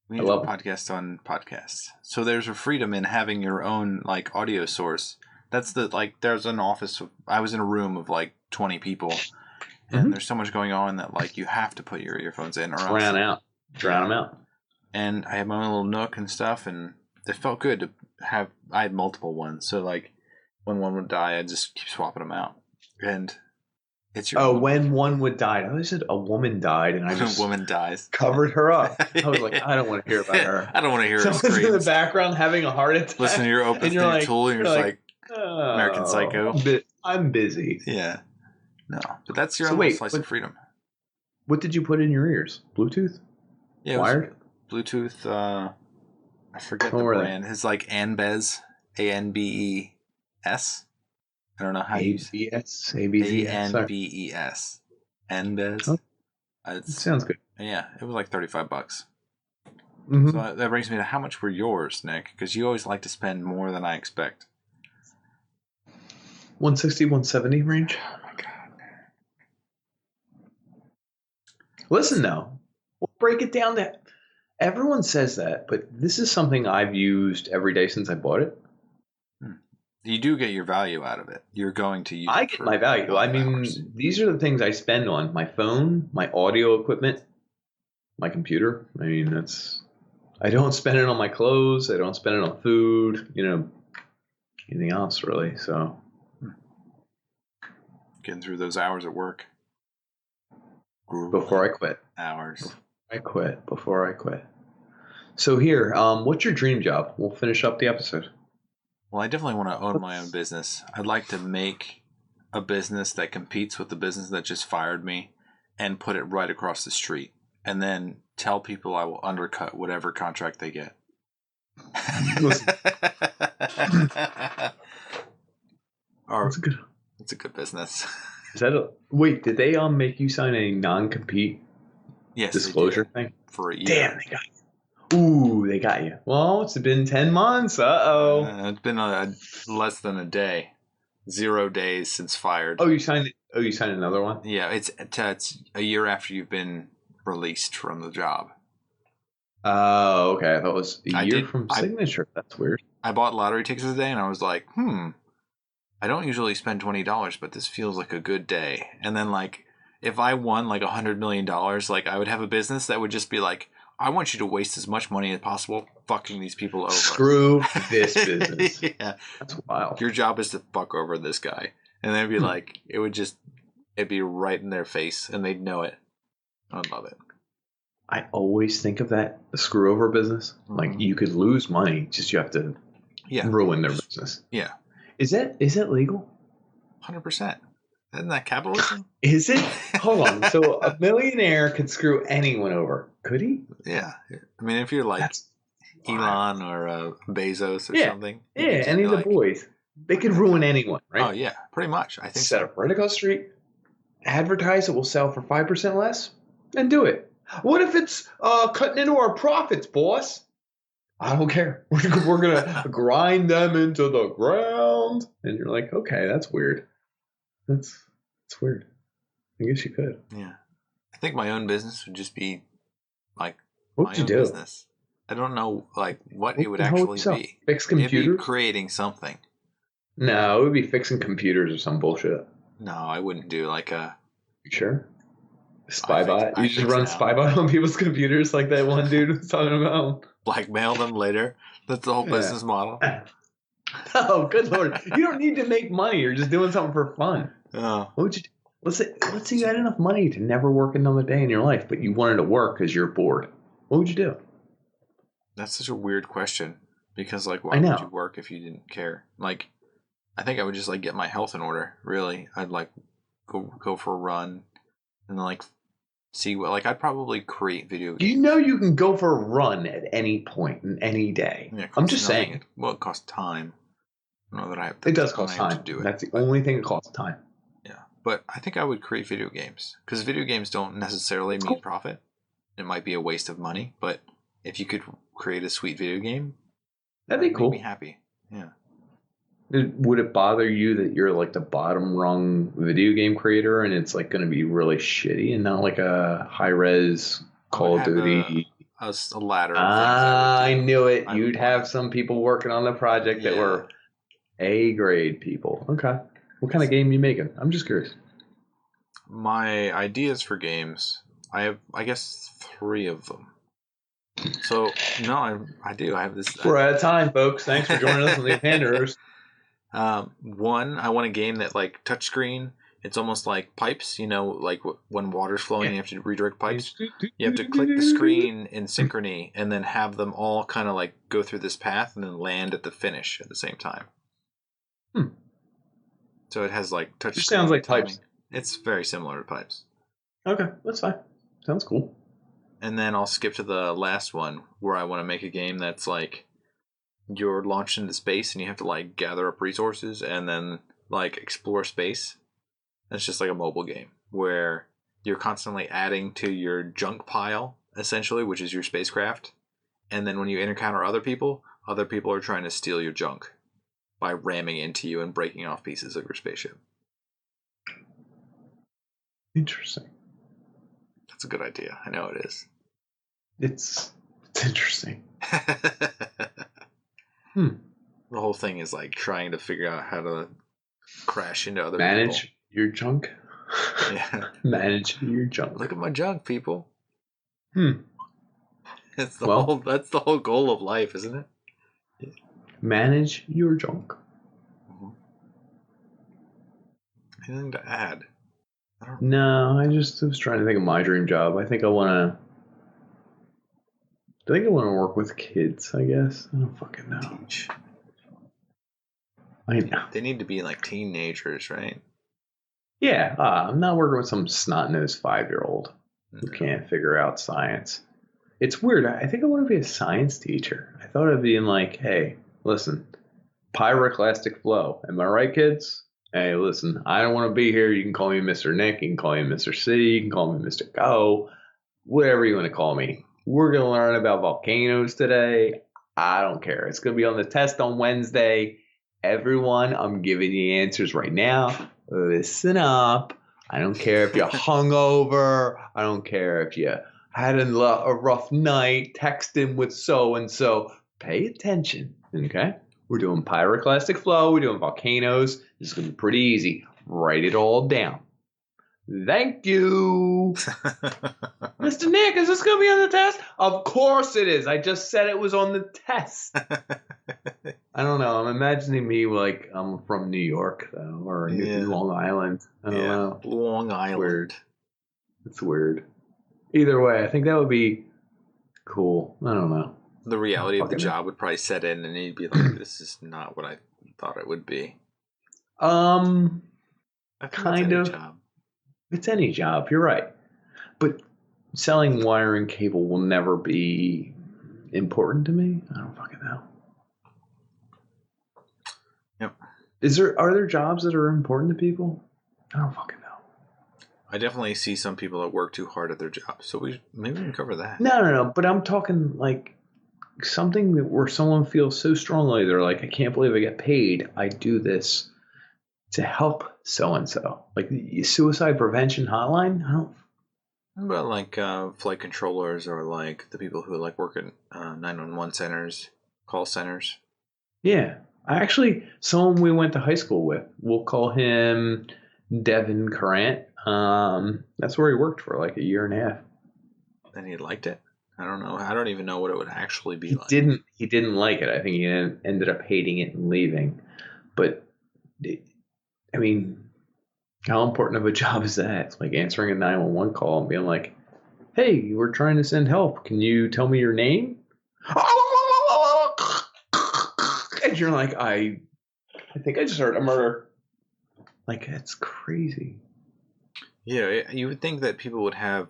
We need a podcast on podcasts. So there's a freedom in having your own like audio source. That's there's an office. I was in a room of like 20 people. And there's so much going on that like you have to put your earphones in or else drown them out. And I had my own little nook and stuff, and it felt good to have. I had multiple ones, so like when one would die, I'd just keep swapping them out. And it's your when one would die. I always said a woman died, and I just a woman dies, covered her up. I was like, I don't want to hear about her. I don't want to hear her Someone's in the background having a heart attack. Listen to your open through Tool, and you're just like American Psycho. I'm busy. Yeah. No, but that's your own slice of freedom. What did you put in your ears? Bluetooth? Yeah, wired? Bluetooth. I forget the brand. It's like Anbez, ANBES. I don't know how you say ANBES. Anbez. Oh, it sounds good. Yeah, it was like $35. Mm-hmm. So that brings me to how much were yours, Nick? Because you always like to spend more than I expect. 160, 170 range. Oh my god. Listen though, we'll break it down to everyone says that, but this is something I've used every day since I bought it. You do get your value out of it. You're going to use I get my value. I mean, these are the things I spend on my phone, my audio equipment, my computer. I mean, I don't spend it on my clothes. I don't spend it on food, anything else really. So getting through those hours at work. Before I quit. Before I quit. So here, what's your dream job? We'll finish up the episode. Well, I definitely want to own my own business. I'd like to make a business that competes with the business that just fired me and put it right across the street. And then tell people I will undercut whatever contract they get. Listen. It's a good business. Is that wait, did they make you sign a non-compete disclosure thing? For a year. Damn, they got you. Ooh, they got you. Well, it's been 10 months. It's been less than a day. 0 days since fired. Oh, you signed another one? Yeah, it's a year after you've been released from the job. Oh, okay. I thought it was a year from signature. That's weird. I bought lottery tickets today, and I was like, I don't usually spend $20, but this feels like a good day. And then, like, if I won like $100 million, like, I would have a business that would just be like, I want you to waste as much money as possible fucking these people over. Screw this business. Yeah. That's wild. Your job is to fuck over this guy. And then it'd be like, it'd be right in their face, and they'd know it. I'd love it. I always think of that, the screw over business. Mm-hmm. Like, you could lose money, just you have to ruin their business. Yeah. Is that legal? 100%. Isn't that capitalism? Is it? Hold on. So a millionaire could screw anyone over. Could he? Yeah. I mean, if you're like Elon or Bezos or something. Yeah, any of the boys. They could ruin anyone, right? Oh, yeah. Pretty much. I think set up right across the street, advertise it will sell for 5% less, and do it. What if it's cutting into our profits, boss? I don't care. We're going to grind them into the ground. And you're like, okay, that's weird. That's weird. I guess you could. Yeah. I think my own business would just be like what would you do? Business. I don't know like what it would actually be. Fix computers? It'd be creating something. No, it would be fixing computers or some bullshit. No, I wouldn't do like a... You sure? Spybot? You just run Spybot on people's computers like that one dude was talking about? Blackmail them later? That's the whole business model. Oh, good Lord. You don't need to make money. You're just doing something for fun. Oh. What would you do? Let's say you had enough money to never work another day in your life, but you wanted to work because you're bored. What would you do? That's such a weird question. Because, like, why would you work if you didn't care? Like, I think I would just, like, get my health in order, really. I'd, like, go for a run and, like, see what... Like, I'd probably create video games. You know you can go for a run at any point in any day. Yeah, I'm just saying. Well, it costs time. I don't know that I have it does cost time. To do it. That's the only thing that costs time. Yeah, but I think I would create video games. Because video games don't necessarily mean profit. It might be a waste of money, but if you could create a sweet video game... That'd be cool. Make me happy. Yeah. Would it bother you that you're like the bottom rung video game creator and it's like going to be really shitty and not like a high res Call of Duty? A ladder. I knew it. You'd have some people working on the project that were A grade people. Okay. What kind of game are you making? I'm just curious. My ideas for games, I have, I guess, 3 of them. So, no, I do. I have this. We're out of time, folks. Thanks for joining us on the Panders. One, I want a game that, like, touchscreen. It's almost like pipes, you know, like when water's flowing, you have to redirect pipes. You have to click the screen in synchrony and then have them all kind of like go through this path and then land at the finish at the same time. So it has like touch. It sounds like pipes. It's very similar to pipes. Okay, that's fine. Sounds cool. And then I'll skip to the last one where I want to make a game that's like you're launched into space and you have to like gather up resources and then like explore space. It's just like a mobile game where you're constantly adding to your junk pile, essentially, which is your spacecraft. And then when you encounter other people are trying to steal your junk by ramming into you and breaking off pieces of your spaceship. Interesting. That's a good idea. I know it is. It's interesting. The whole thing is like trying to figure out how to crash into other Manage people. Your junk? Yeah. Manage your junk. Look at my junk, people. That's the whole goal of life, isn't it? Yeah. Manage your junk. Anything to add? No, I just was trying to think of my dream job. I think I want to work with kids, I guess. I don't fucking know. Teach. I know. They need to be like teenagers, right? Yeah, I'm not working with some snot-nosed 5-year-old who can't figure out science. It's weird. I think I want to be a science teacher. I thought of being like, hey, listen, pyroclastic flow. Am I right, kids? Hey, listen, I don't want to be here. You can call me Mr. Nick. You can call me Mr. C. You can call me Mr. Go. Whatever you want to call me. We're going to learn about volcanoes today. I don't care. It's going to be on the test on Wednesday. Everyone, I'm giving you answers right now. Listen up. I don't care if you're hungover. I don't care if you had a rough night texting with so-and-so. Pay attention, okay? We're doing pyroclastic flow. We're doing volcanoes. This is going to be pretty easy. Write it all down. Thank you. Mr. Nick, is this going to be on the test? Of course it is. I just said it was on the test. I don't know. I'm imagining me like I'm from New York, though, or Long Island. I don't know. Long Island. It's weird. Either way, I think that would be cool. I don't know. The reality of the job would probably set in, and you'd be like, "This is not what I thought it would be." Kind of. Job. It's any job. You're right, but selling wire and cable will never be important to me. I don't fucking know. Yep. Are there jobs that are important to people? I don't fucking know. I definitely see some people that work too hard at their job, so maybe we can cover that. No. But I'm talking like something where someone feels so strongly they're like, I can't believe I get paid. I do this to help so and so, like the suicide prevention hotline. I don't. What about like flight controllers or like the people who like work at 911 centers, call centers? Yeah, someone we went to high school with. We'll call him Devin Currant. That's where he worked for like a year and a half. And he liked it. I don't know. I don't even know what it would actually be like. He didn't like it. I think he ended up hating it and leaving. But I mean, how important of a job is that? It's like answering a 911 call and being like, "Hey, we're trying to send help. Can you tell me your name?" And you're like, I think I just heard a murder. Like, that's crazy. Yeah, you would think that people would have,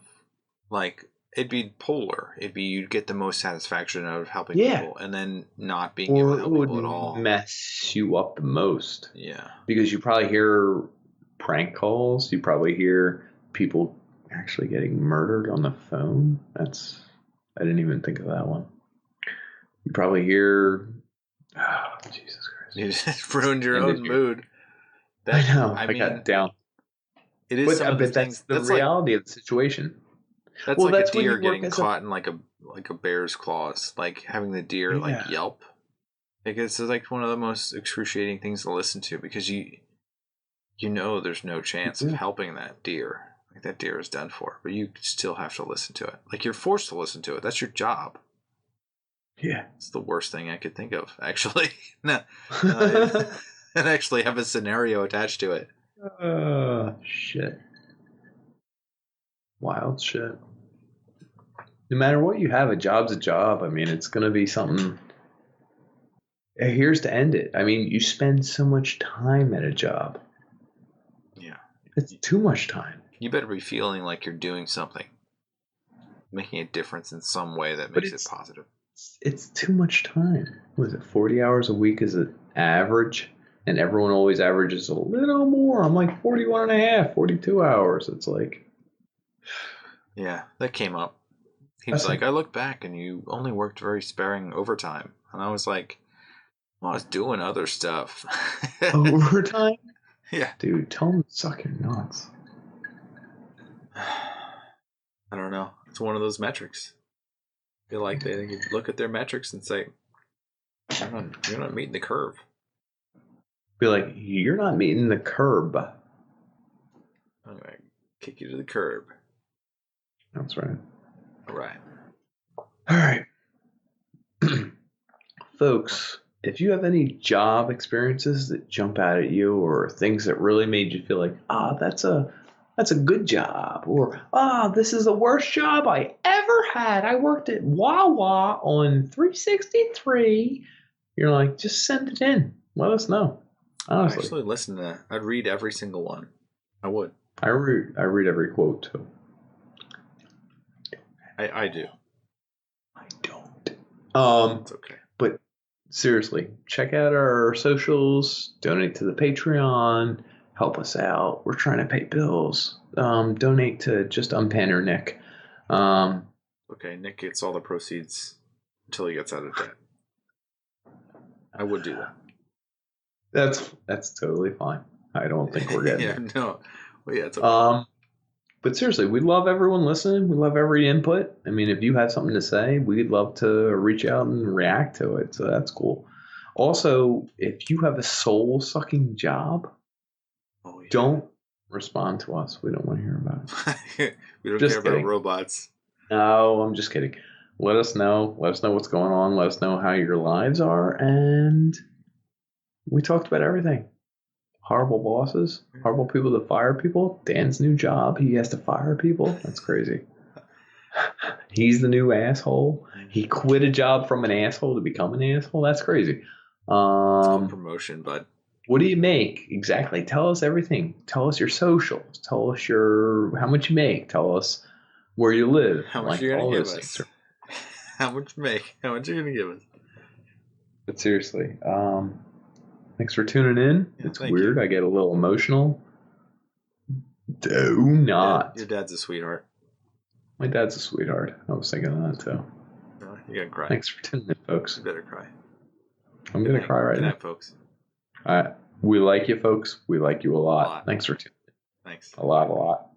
like, it'd be polar. It'd be you'd get the most satisfaction out of helping people, and then not being able to help people at all. Mess you up the most. Yeah. Because you probably hear prank calls. You probably hear people actually getting murdered on the phone. I didn't even think of that one. You probably hear, oh, Jesus Christ. You just ruined your own mood. I know. I got it down. It is some of the things. That's the reality of the situation. That's like a deer getting caught in like a bear's claws, like having the deer like yelp. Like it's like one of the most excruciating things to listen to because you know there's no chance of helping that deer. Like that deer is done for, but you still have to listen to it. Like you're forced to listen to it. That's your job. Yeah, it's the worst thing I could think of. Actually, and actually have a scenario attached to it. Shit. Wild shit. No matter what you have, a job's a job. I mean, it's going to be something. Here's to end it. I mean, you spend so much time at a job. Yeah. It's too much time. You better be feeling like you're doing something. Making a difference in some way that makes it positive. It's too much time. What is it, 40 hours a week is an average? And everyone always averages a little more. I'm like 41 and a half, 42 hours. It's like. Yeah, that came up. He was like, I look back and you only worked very sparing overtime. And I was like, well, I was doing other stuff. Overtime? Yeah. Dude, tell him to suck your nuts. I don't know. It's one of those metrics. I feel like they look at their metrics and say, you're not meeting the curve. Be like, you're not meeting the curb. I'm going to kick you to the curb. That's right. All right. All right. Folks, if you have any job experiences that jump out at you or things that really made you feel like, that's a good job, or this is the worst job I ever had. I worked at Wawa on 363. You're like, just send it in. Let us know. Honestly. I actually listen to that. I'd read every single one. I would. I read every quote too. I do. I don't. It's okay. But seriously, check out our socials, donate to the Patreon, help us out. We're trying to pay bills. Donate to just Unpander Nick. Okay, Nick gets all the proceeds until he gets out of debt. I would do that. That's totally fine. I don't think we're getting yeah, it. no. Well, yeah, it's okay. But seriously, we love everyone listening. We love every input. I mean, if you have something to say, we'd love to reach out and react to it. So that's cool. Also, if you have a soul-sucking job, don't respond to us. We don't want to hear about it. We don't Just care kidding. about robots. No, I'm just kidding. Let us know. Let us know what's going on. Let us know how your lives are. And we talked about everything. Horrible bosses, horrible people that fire people. Dan's new job, he has to fire people. That's crazy. He's the new asshole. He quit a job from an asshole to become an asshole. That's crazy. It's called promotion, bud. What do you make? Exactly. Tell us everything. Tell us your socials. Tell us how much you make. Tell us where you live. How much you're gonna give us? How much you make? How much are you gonna give us? But seriously, thanks for tuning in. Yeah, it's weird. I get a little emotional. Do not. Your dad's a sweetheart. My dad's a sweetheart. I was thinking of that too. You're gonna cry. Thanks for tuning in, folks. You better cry. I'm going to cry right now. Good night, folks. All right. We like you, folks. We like you a lot. Thanks for tuning in. Thanks. A lot.